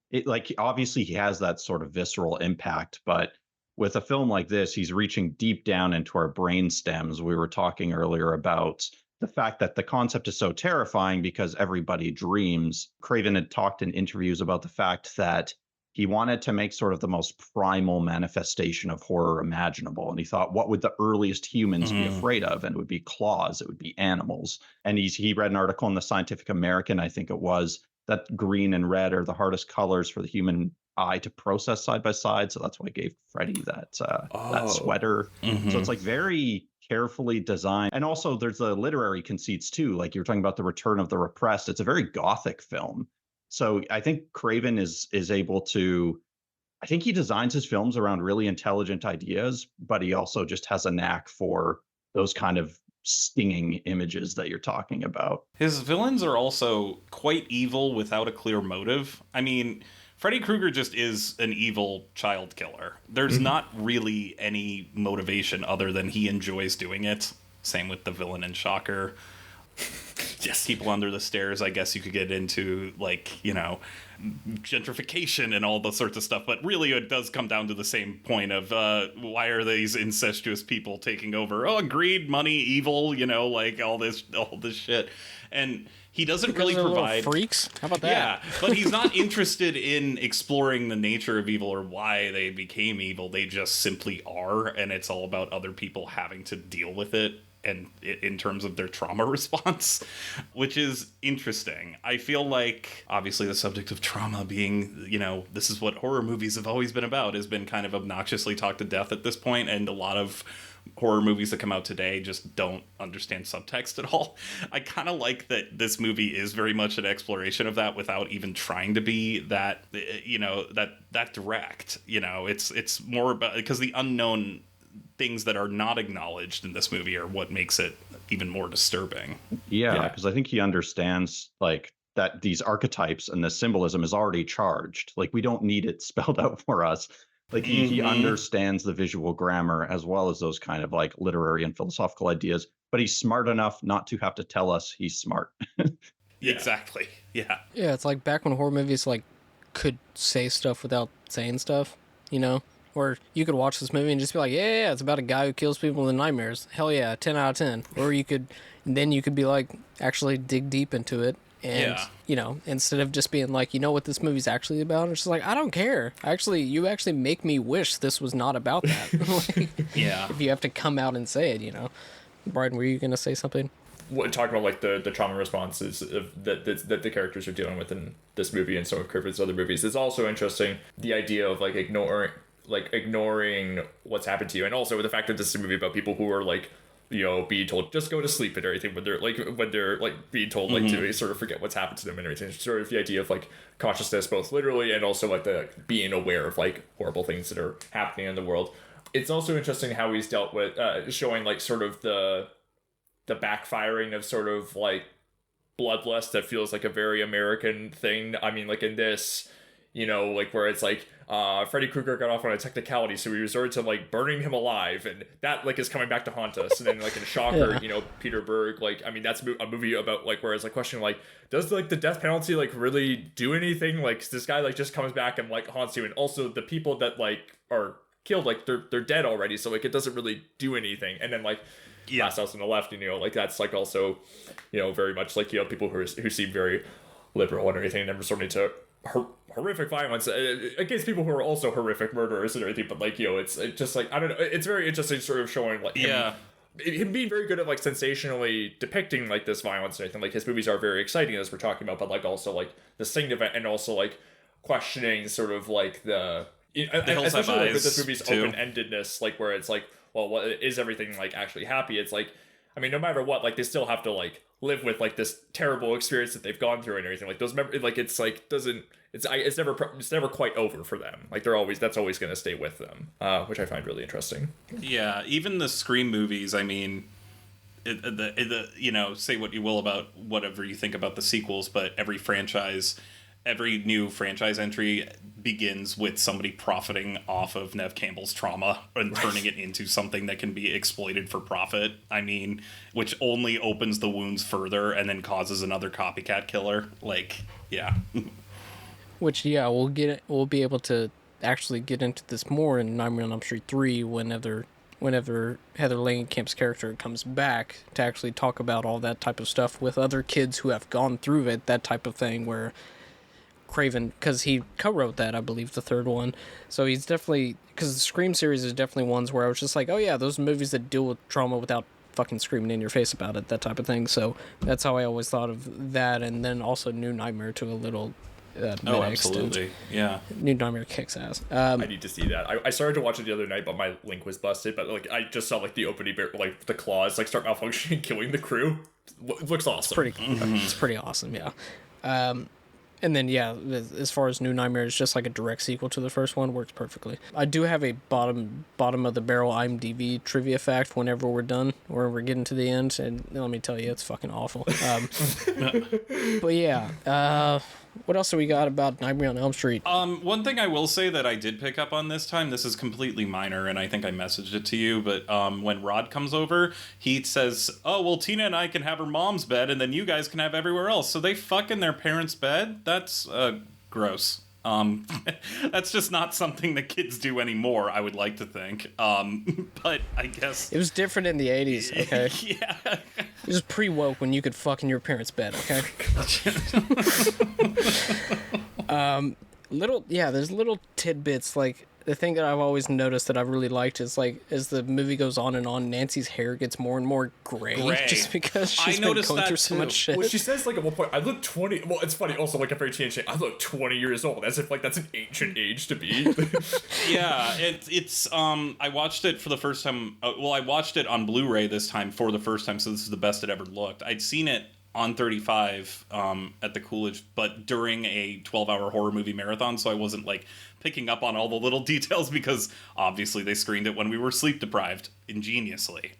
it like obviously he has that sort of visceral impact, but with a film like this, he's reaching deep down into our brain stems. We were talking earlier about the fact that the concept is so terrifying because everybody dreams. Craven had talked in interviews about the fact that he wanted to make sort of the most primal manifestation of horror imaginable. And he thought, what would the earliest humans be afraid of? And it would be claws, it would be animals. And he read an article in the Scientific American, I think it was, that green and red are the hardest colors for the human eye to process side by side. So that's why I gave Freddy that sweater. So it's like very carefully designed. And also there's the literary conceits too. Like you're talking about the Return of the Repressed. It's a very gothic film. So I think Craven is able to, I think he designs his films around really intelligent ideas, but he also just has a knack for those kind of stinging images that you're talking about. His villains are also quite evil without a clear motive. I mean, Freddy Krueger just is an evil child killer. There's not really any motivation other than he enjoys doing it. Same with the villain in Shocker. Yes, people under the stairs, I guess you could get into, like, you know, gentrification and all the sorts of stuff, but really it does come down to the same point of why are these incestuous people taking over? Oh, greed, money, evil, you know, like all this shit. And he doesn't really provide freaks. How about that? Yeah, but he's not interested in exploring the nature of evil or why they became evil. They just simply are, and it's all about other people having to deal with it, and in terms of their trauma response, which is interesting. I feel like, obviously, the subject of trauma being, you know, this is what horror movies have always been about, has been kind of obnoxiously talked to death at this point, and a lot of horror movies that come out today just don't understand subtext at all. I kind of like that this movie is very much an exploration of that without even trying to be that, you know, that direct. You know, it's more about, because the unknown things that are not acknowledged in this movie are what makes it even more disturbing. Yeah, because I think he understands like that these archetypes and the symbolism is already charged. Like we don't need it spelled out for us. Like he understands the visual grammar as well as those kind of like literary and philosophical ideas, but he's smart enough not to have to tell us he's smart. Exactly. Yeah. Yeah, it's like back when horror movies like could say stuff without saying stuff, you know? Or you could watch this movie and just be like, yeah, it's about a guy who kills people in nightmares. Hell yeah, 10 out of 10. Or you could be like, actually dig deep into it. And, you know, instead of just being like, you know what this movie's actually about? It's just like, I don't care. Actually, you actually make me wish this was not about that. Like, if you have to come out and say it, you know. Brian, were you going to say something? Talking about like the trauma responses that the characters are dealing with in this movie and some of Craven's other movies. It's also interesting, the idea of like ignoring what's happened to you, and also the fact that this is a movie about people who are like, you know, being told just go to sleep and everything when they're like being told like to sort of forget what's happened to them and everything. Sort of the idea of like consciousness, both literally and also like the being aware of like horrible things that are happening in the world. It's also interesting how he's dealt with showing like sort of the backfiring of sort of like bloodlust that feels like a very American thing. I mean, like in this, you know, like where it's like Freddy Krueger got off on a technicality, so we resorted to like burning him alive, and that like is coming back to haunt us. And then like in Shocker, you know, Peter Berg, like, I mean, that's a movie about like where it's like questioning like, does like the death penalty like really do anything? Like this guy like just comes back and like haunts you, and also the people that like are killed, like they're dead already, so like it doesn't really do anything. And then like Last House on the Left, you know, like that's like also, you know, very much like, you know, people who seem very liberal and everything, never sort of to horrific violence against people who are also horrific murderers and everything. But like, you know, it's just like, I don't know, it's very interesting sort of showing like him being very good at like sensationally depicting like this violence and everything. Like his movies are very exciting, as we're talking about, but like also like the sting of it, and also like questioning sort of like the especially like with this movie's open-endedness, like where it's like, well, what is everything like actually happy? It's like, I mean, no matter what, like they still have to like live with like this terrible experience that they've gone through and everything. Like those like it's like it's never quite over for them. Like that's always going to stay with them, which I find really interesting. Yeah, even the Scream movies. I mean, you know, say what you will about whatever you think about the sequels, but every new franchise entry begins with somebody profiting off of Neve Campbell's trauma and turning it into something that can be exploited for profit. I mean, which only opens the wounds further and then causes another copycat killer. Like, yeah. Which, yeah, we'll be able to actually get into this more in Nightmare on Elm Street 3 whenever Heather Langenkamp's character comes back to actually talk about all that type of stuff with other kids who have gone through it, that type of thing, where Craven, because he co-wrote that, I believe, the third one. So he's definitely, because the Scream series is definitely ones where I was just like, oh yeah, those movies that deal with trauma without fucking screaming in your face about it, that type of thing. So that's how I always thought of that, and then also New Nightmare to a little absolutely extent. Yeah, New Nightmare kicks ass. I need to see that. I started to watch it the other night, but my link was busted. But like, I just saw like the opening bit, like the claws like start malfunctioning and killing the crew. It looks awesome. It's pretty awesome, yeah. And then, yeah, as far as New Nightmare, it's just like a direct sequel to the first one. Works perfectly. I do have a bottom of the barrel IMDb trivia fact whenever we're done, or we're getting to the end, and let me tell you, it's fucking awful. But yeah, what else do we got about Nightmare on Elm Street? One thing I will say that I did pick up on this time, this is completely minor, and I think I messaged it to you, but when Rod comes over, he says, oh, well, Tina and I can have her mom's bed, and then you guys can have everywhere else. So they fuck in their parents' bed? That's gross. That's just not something that kids do anymore, I would like to think. But I guess... It was different in the 80s, okay? Yeah. It was pre-woke when you could fuck in your parents' bed, okay? There's little tidbits, like, the thing that I've always noticed that I've really liked is, like, as the movie goes on, Nancy's hair gets more and more gray. Just because she's been going through so much shit. Well, she says, like, at one point, I look 20... Well, it's funny, also, like, a very teenage thing. I look 20 years old, as if, like, that's an ancient age to be. Yeah, it's I watched it for the first time... I watched it on Blu-ray this time for the first time, so this is the best it ever looked. I'd seen it on 35 at the Coolidge, but during a 12-hour horror movie marathon, so I wasn't like picking up on all the little details because obviously they screened it when we were sleep deprived ingeniously.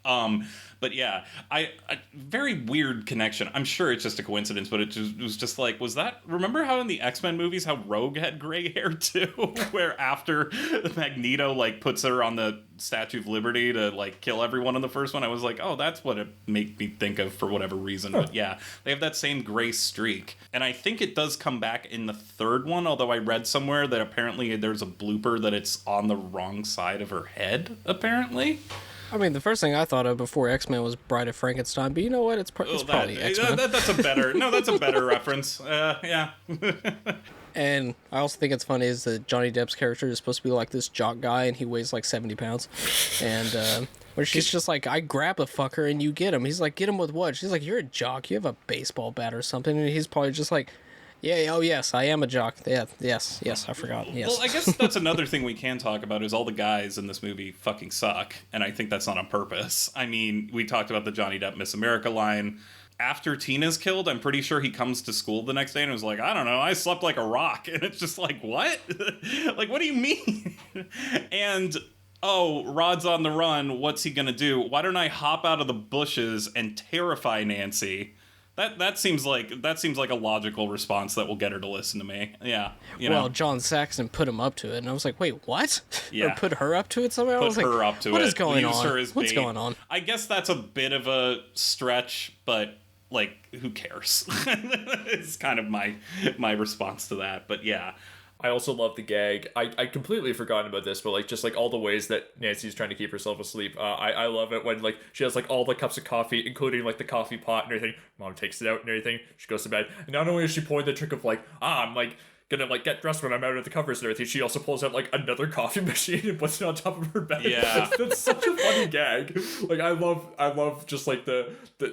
But yeah, I very weird connection. I'm sure it's just a coincidence, but it was just like, was that, remember how in the X-Men movies how Rogue had gray hair too? Where after Magneto like puts her on the Statue of Liberty to like kill everyone in the first one, I was like, oh, that's what it made me think of for whatever reason. But yeah, they have that same gray streak. And I think it does come back in the third one, although I read somewhere that apparently there's a blooper that it's on the wrong side of her head, apparently. I mean, the first thing I thought of before X-Men was Bride of Frankenstein, but you know what? It's probably X-Men. That's a better reference. Yeah. And I also think it's funny is that Johnny Depp's character is supposed to be like this jock guy, and he weighs like 70 pounds. And where she's just like, I grab a fucker and you get him. He's like, get him with what? She's like, you're a jock. You have a baseball bat or something. And he's probably just like, yeah, oh yes, I am a jock. Yeah, yes, I forgot. Yes. Well, I guess that's another thing we can talk about is all the guys in this movie fucking suck, and I think that's not on purpose. I mean, we talked about the Johnny Depp Miss America line. After Tina's killed, I'm pretty sure he comes to school the next day and was like, I don't know, I slept like a rock. And it's just like, what? Like, what do you mean? And, oh, Rod's on the run, what's he gonna do? Why don't I hop out of the bushes and terrify Nancy? That seems like a logical response that will get her to listen to me. Yeah. Well, John Saxon put him up to it, and I was like, wait, what? Yeah. Or put her up to it somehow? Put her up to it. What is going on? What's going on? I guess that's a bit of a stretch, but like, who cares? It's kind of my response to that. But yeah. I also love the gag. I completely forgotten about this, but like just like all the ways that Nancy's trying to keep herself asleep. I love it when like she has like all the cups of coffee, including like the coffee pot and everything. Mom takes it out and everything. She goes to bed. And not only is she pulling the trick of like, I'm like gonna like get dressed when I'm out of the covers and everything, she also pulls out like another coffee machine and puts it on top of her bed. Yeah. That's such a funny gag. Like I love just like the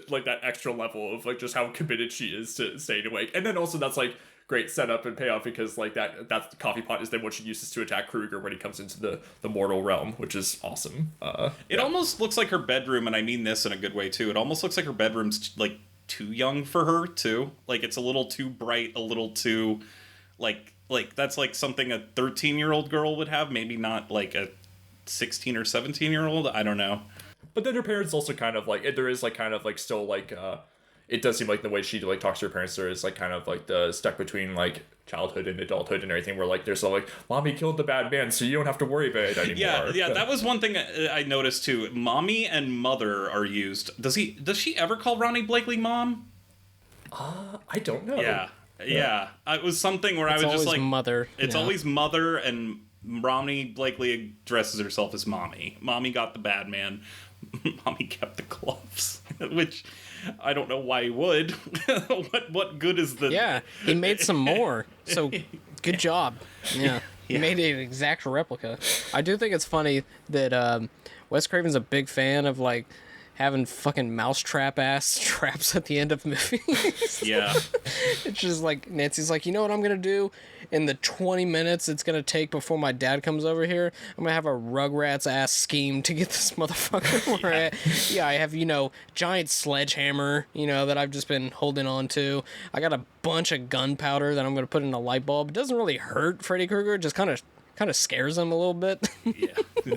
like that extra level of like just how committed she is to staying awake. And then also that's like great setup and payoff because like that coffee pot is then what she uses to attack Krueger when he comes into the mortal realm, which is awesome. It almost looks like her bedroom, and I mean this in a good way too. It almost looks like her bedroom's like too young for her too. Like it's a little too bright, a little too like that's like something a 13-year-old girl would have, maybe not like a 16 or 17-year-old. I don't know. But then her parents also kind of like there is like kind of like still like it does seem like the way she like talks to her parents there is like kind of like the stuck between like childhood and adulthood and everything where like there's so like mommy killed the bad man so you don't have to worry about it anymore. Yeah, that was one thing I noticed too. Mommy and mother are used. Does she ever call Ronnie Blakely mom? I don't know. Yeah. It was something where it's I was just like mother. It's always mother, and Ronnie Blakely addresses herself as mommy. Mommy got the bad man. Mommy kept the gloves, which I don't know why he would. What good is the... Yeah, he made some more, so good job. Yeah, he made an exact replica. I do think it's funny that Wes Craven's a big fan of, like, having fucking mousetrap-ass traps at the end of movies. Yeah. It's just like, Nancy's like, you know what I'm gonna do? In the 20 minutes it's gonna take before my dad comes over here, I'm gonna have a Rugrats-ass scheme to get this motherfucker. Yeah, I have, giant sledgehammer, that I've just been holding on to. I got a bunch of gunpowder that I'm gonna put in a light bulb. It doesn't really hurt Freddy Krueger, it just kind of scares him a little bit. Yeah.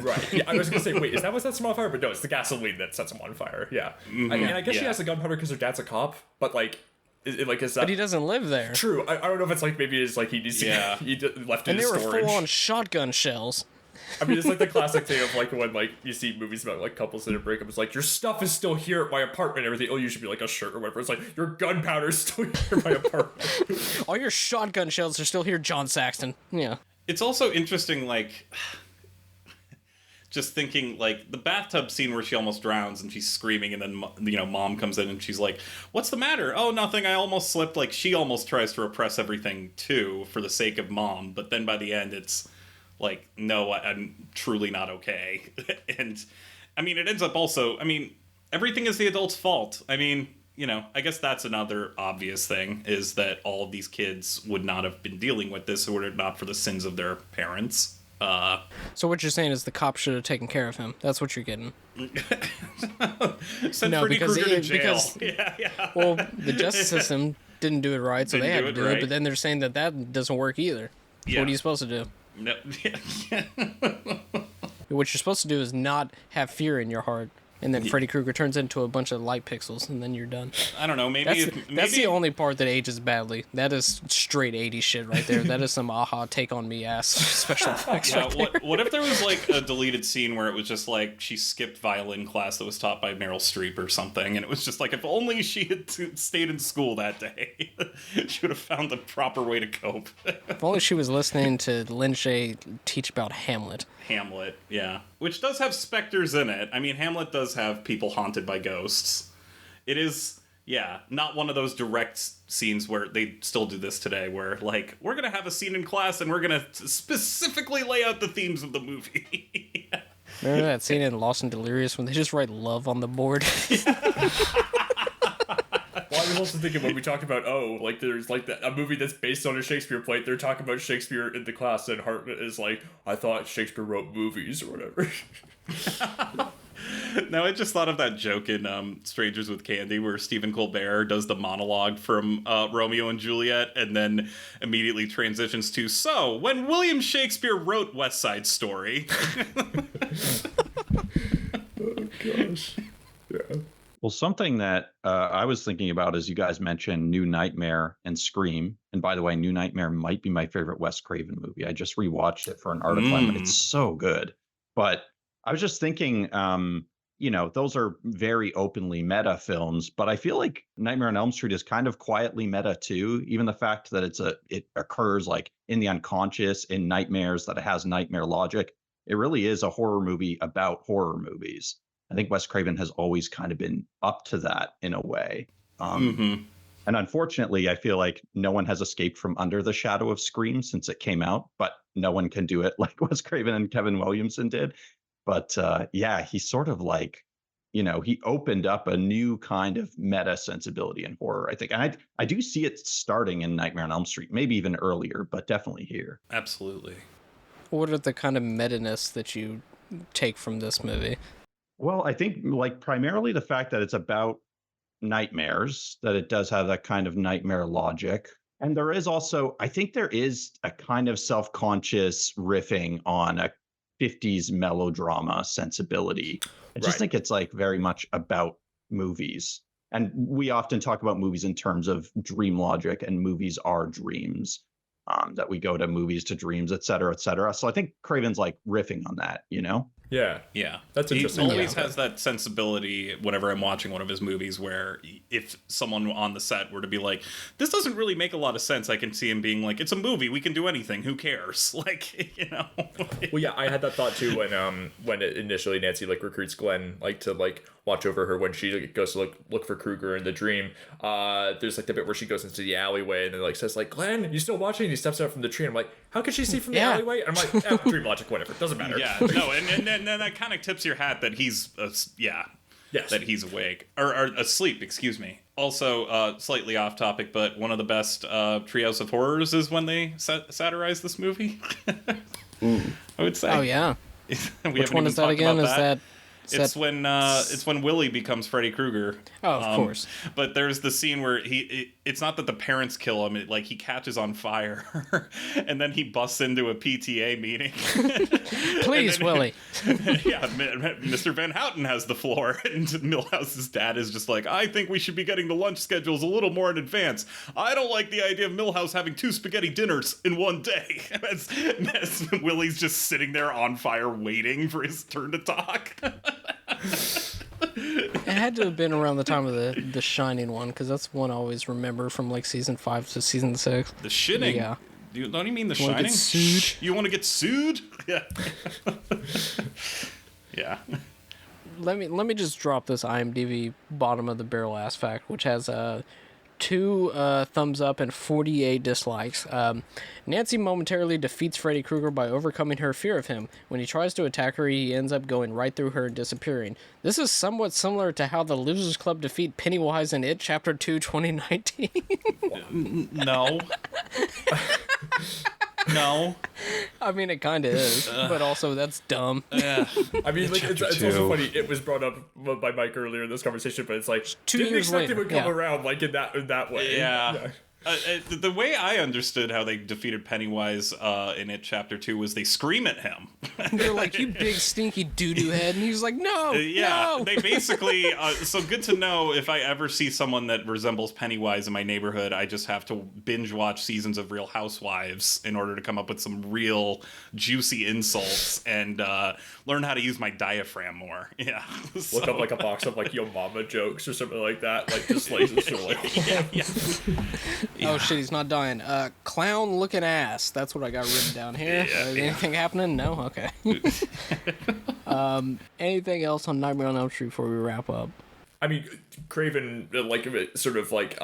Right. Yeah, I was gonna say, wait, is that what sets him on fire? But no, it's the gasoline that sets him on fire. Yeah. Mm-hmm. I guess she has the gunpowder because her dad's a cop, but like, is that? But he doesn't live there. True. I don't know if it's like maybe it's like he needs to he left it in storage. And they were full on shotgun shells. I mean, it's like the classic thing of like when like you see movies about like couples that are breakup. It's like your stuff is still here at my apartment and everything. Oh, you should be like a shirt or whatever. It's like your gunpowder is still here at my apartment. All your shotgun shells are still here, John Saxton. Yeah. It's also interesting, like, just thinking, like, the bathtub scene where she almost drowns and she's screaming and then, mom comes in and she's like, what's the matter? Oh, nothing, I almost slipped. Like, she almost tries to repress everything, too, for the sake of mom. But then by the end, it's like, no, I'm truly not okay. And, I mean, it ends up also, everything is the adult's fault. I mean... I guess that's another obvious thing, is that all of these kids would not have been dealing with this were it not for the sins of their parents. So what you're saying is the cops should have taken care of him. That's what you're getting. Send Freddy Krueger to jail. Well, the justice system didn't do it right, so they had to do it. But then they're saying that doesn't work either. So what are you supposed to do? No. What you're supposed to do is not have fear in your heart. And then Freddy Krueger turns into a bunch of light pixels, and then you're done. I don't know. Maybe that's the only part that ages badly. That is straight 80s shit right there. That is some aha take on me ass special effects. Yeah, right what if there was like a deleted scene where it was just like she skipped violin class that was taught by Meryl Streep or something, and it was just like if only she had stayed in school that day, she would have found the proper way to cope. If only she was listening to Lin Shaye teach about Hamlet. Hamlet, yeah. Which does have specters in it. I mean, Hamlet does have people haunted by ghosts. It is, yeah, not one of those direct scenes where they still do this today, where, like, we're going to have a scene in class and we're going to specifically lay out the themes of the movie. Remember that scene in Lost and Delirious when they just write love on the board? Well, I was also thinking when we talk about, like there's like a movie that's based on a Shakespeare play, they're talking about Shakespeare in the class, and Hartnett is like, I thought Shakespeare wrote movies or whatever. Now, I just thought of that joke in Strangers with Candy where Stephen Colbert does the monologue from Romeo and Juliet and then immediately transitions to, so, when William Shakespeare wrote West Side Story. Oh, gosh. Yeah. Well, something that I was thinking about as you guys mentioned New Nightmare and Scream. And by the way, New Nightmare might be my favorite Wes Craven movie. I just rewatched it for an article, and it's so good. But I was just thinking, those are very openly meta films, but I feel like Nightmare on Elm Street is kind of quietly meta too. Even the fact that it occurs like in the unconscious, in nightmares, that it has nightmare logic. It really is a horror movie about horror movies. I think Wes Craven has always kind of been up to that in a way. And unfortunately, I feel like no one has escaped from under the shadow of Scream since it came out, but no one can do it like Wes Craven and Kevin Williamson did. But he's sort of like, he opened up a new kind of meta sensibility in horror, I think. And I do see it starting in Nightmare on Elm Street, maybe even earlier, but definitely here. Absolutely. What are the kind of meta-ness that you take from this movie? Well, I think like primarily the fact that it's about nightmares, that it does have that kind of nightmare logic. And there is also, I think there is a kind of self-conscious riffing on a 50s melodrama sensibility. I just think it's like very much about movies. And we often talk about movies in terms of dream logic, and movies are dreams, that we go to movies to dreams, et cetera, et cetera. So I think Craven's like riffing on that, Yeah. That's interesting. He always has that sensibility whenever I'm watching one of his movies where if someone on the set were to be like, this doesn't really make a lot of sense, I can see him being like, it's a movie, we can do anything, who cares? Like, Well, yeah, I had that thought too when initially Nancy like recruits Glenn like to like watch over her when she goes to look for Krueger in the dream. There's like the bit where she goes into the alleyway and then like says like, Glenn, you still watching? And he steps out from the tree and I'm like, how can she see from the alleyway? And I'm like, dream logic, whatever, doesn't matter. Yeah, no, and then that kind of tips your hat that he's that he's awake or asleep. Excuse me. Also, slightly off topic, but one of the best Treehouse of Horrors is when they satirize this movie. I would say. Oh yeah. Which one is that again? Is that? It's when Willie becomes Freddy Krueger. Oh, of course. But there's the scene where it's not that the parents kill him. Like he catches on fire, and then he busts into a PTA meeting. Please, Willie. Yeah, Mr. Van Houten has the floor, and Milhouse's dad is just like, I think we should be getting the lunch schedules a little more in advance. I don't like the idea of Milhouse having 2 spaghetti dinners in one day. As Willie's just sitting there on fire waiting for his turn to talk. It had to have been around the time of the Shining one, because that's one I always remember from like season 5 to season 6. The Shining? Yeah. Don't you mean The Shining? You want to get sued? Yeah. Yeah. Let me just drop this IMDb bottom of the barrel ass fact, which has 2 thumbs up and 48 dislikes. Nancy momentarily defeats Freddy Krueger by overcoming her fear of him. When he tries to attack her, he ends up going right through her and disappearing. This is somewhat similar to how the Losers Club defeat Pennywise in It Chapter 2 2019. No. No. I mean, it kind of is, but also that's dumb. Yeah. I mean, like, it's also funny. It was brought up by Mike earlier in this conversation, but it's like, 2 didn't years expect later, it would come around like in that way. Yeah. The way I understood how they defeated Pennywise in It Chapter 2 was they scream at him. They're like, you big stinky doo-doo head. And he's like, no, no. They basically, so good to know if I ever see someone that resembles Pennywise in my neighborhood, I just have to binge watch seasons of Real Housewives in order to come up with some real juicy insults and learn how to use my diaphragm more. Yeah. Look up like a box of like Yo Mama jokes or something like that. Like just slices to like. Oh shit, he's not dying. Clown looking ass. That's what I got written down here. Anything happening? No? Okay. Anything else on Nightmare on Elm Street before we wrap up? I mean, Craven, like sort of like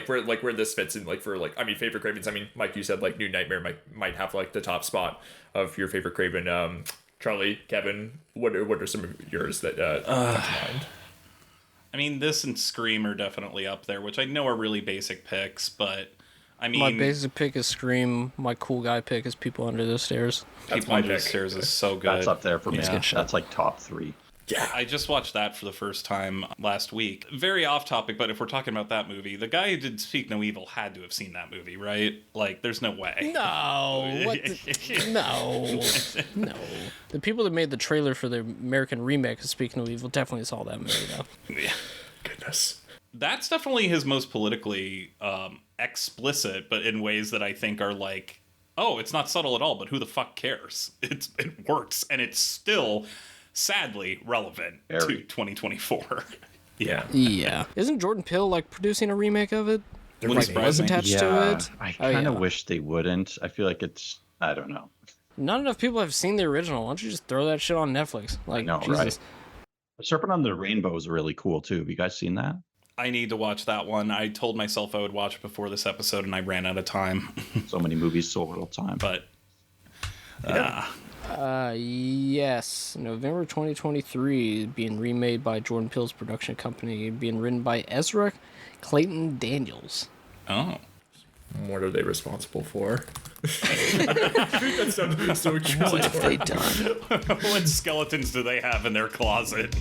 where this fits in, like for like, I mean, favorite Cravens. I mean, Mike, you said like New Nightmare might have like the top spot of your favorite Craven. Charlie, Kevin, what are some of yours that come to mind? I mean, this and Scream are definitely up there, which I know are really basic picks, but I mean... My basic pick is Scream. My cool guy pick is People Under the Stairs. People Under the Stairs is so good. That's up there for me. That's like top 3. Yeah, I just watched that for the first time last week. Very off topic, but if we're talking about that movie, the guy who did Speak No Evil had to have seen that movie, right? Like, there's no way. No. No. No. The people that made the trailer for the American remake of Speak No Evil definitely saw that movie, though. Yeah. Goodness. That's definitely his most politically explicit, but in ways that I think are like, oh, it's not subtle at all, but who the fuck cares? It works, and it's still... sadly relevant to 2024. Yeah. Isn't Jordan Peele like producing a remake of it? Wouldn't surprise me. Attached to it? I kind of wish they wouldn't. I feel like it's, I don't know. Not enough people have seen the original. Why don't you just throw that shit on Netflix? Like, no, Jesus. right? Serpent on the Rainbow is really cool too. Have you guys seen that? I need to watch that one. I told myself I would watch it before this episode, and I ran out of time. So many movies, so little time. But yes, November 2023, being remade by Jordan Peele's production company, being written by Ezra Clayton Daniels. Oh. What are they responsible for? That sounds so cool. What have they done? What skeletons do they have in their closet?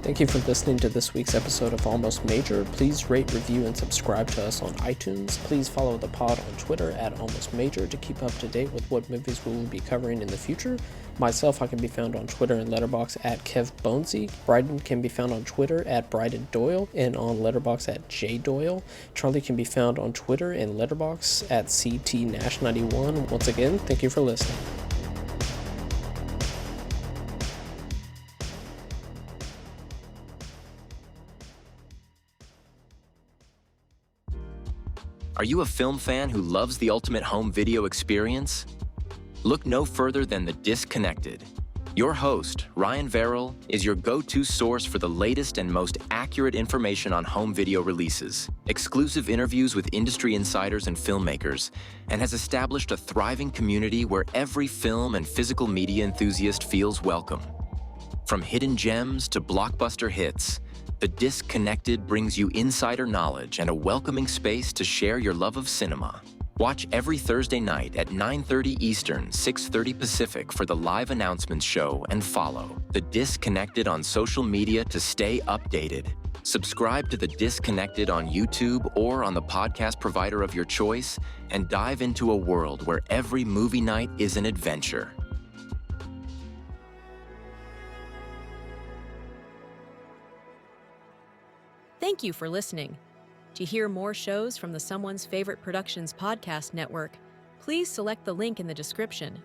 Thank you for listening to this week's episode of Almost Major. Please rate, review, and subscribe to us on iTunes. Please follow the pod on Twitter at Almost Major to keep up to date with what movies we will be covering in the future. Myself, I can be found on Twitter and Letterboxd at Kev Bonesy. Bryden can be found on Twitter at Bryden Doyle and on Letterboxd at J Doyle. Charlie can be found on Twitter and Letterboxd at CTNash91. Once again, thank you for listening. Are you a film fan who loves the ultimate home video experience? Look no further than The Disconnected. Your host, Ryan Verrill, is your go-to source for the latest and most accurate information on home video releases, exclusive interviews with industry insiders and filmmakers, and has established a thriving community where every film and physical media enthusiast feels welcome. From hidden gems to blockbuster hits, The Disconnected brings you insider knowledge and a welcoming space to share your love of cinema. Watch every Thursday night at 9:30 Eastern, 6:30 Pacific for the live announcements show and follow The Disconnected on social media to stay updated. Subscribe to The Disconnected on YouTube or on the podcast provider of your choice and dive into a world where every movie night is an adventure. Thank you for listening. To hear more shows from the Someone's Favorite Productions podcast network, please select the link in the description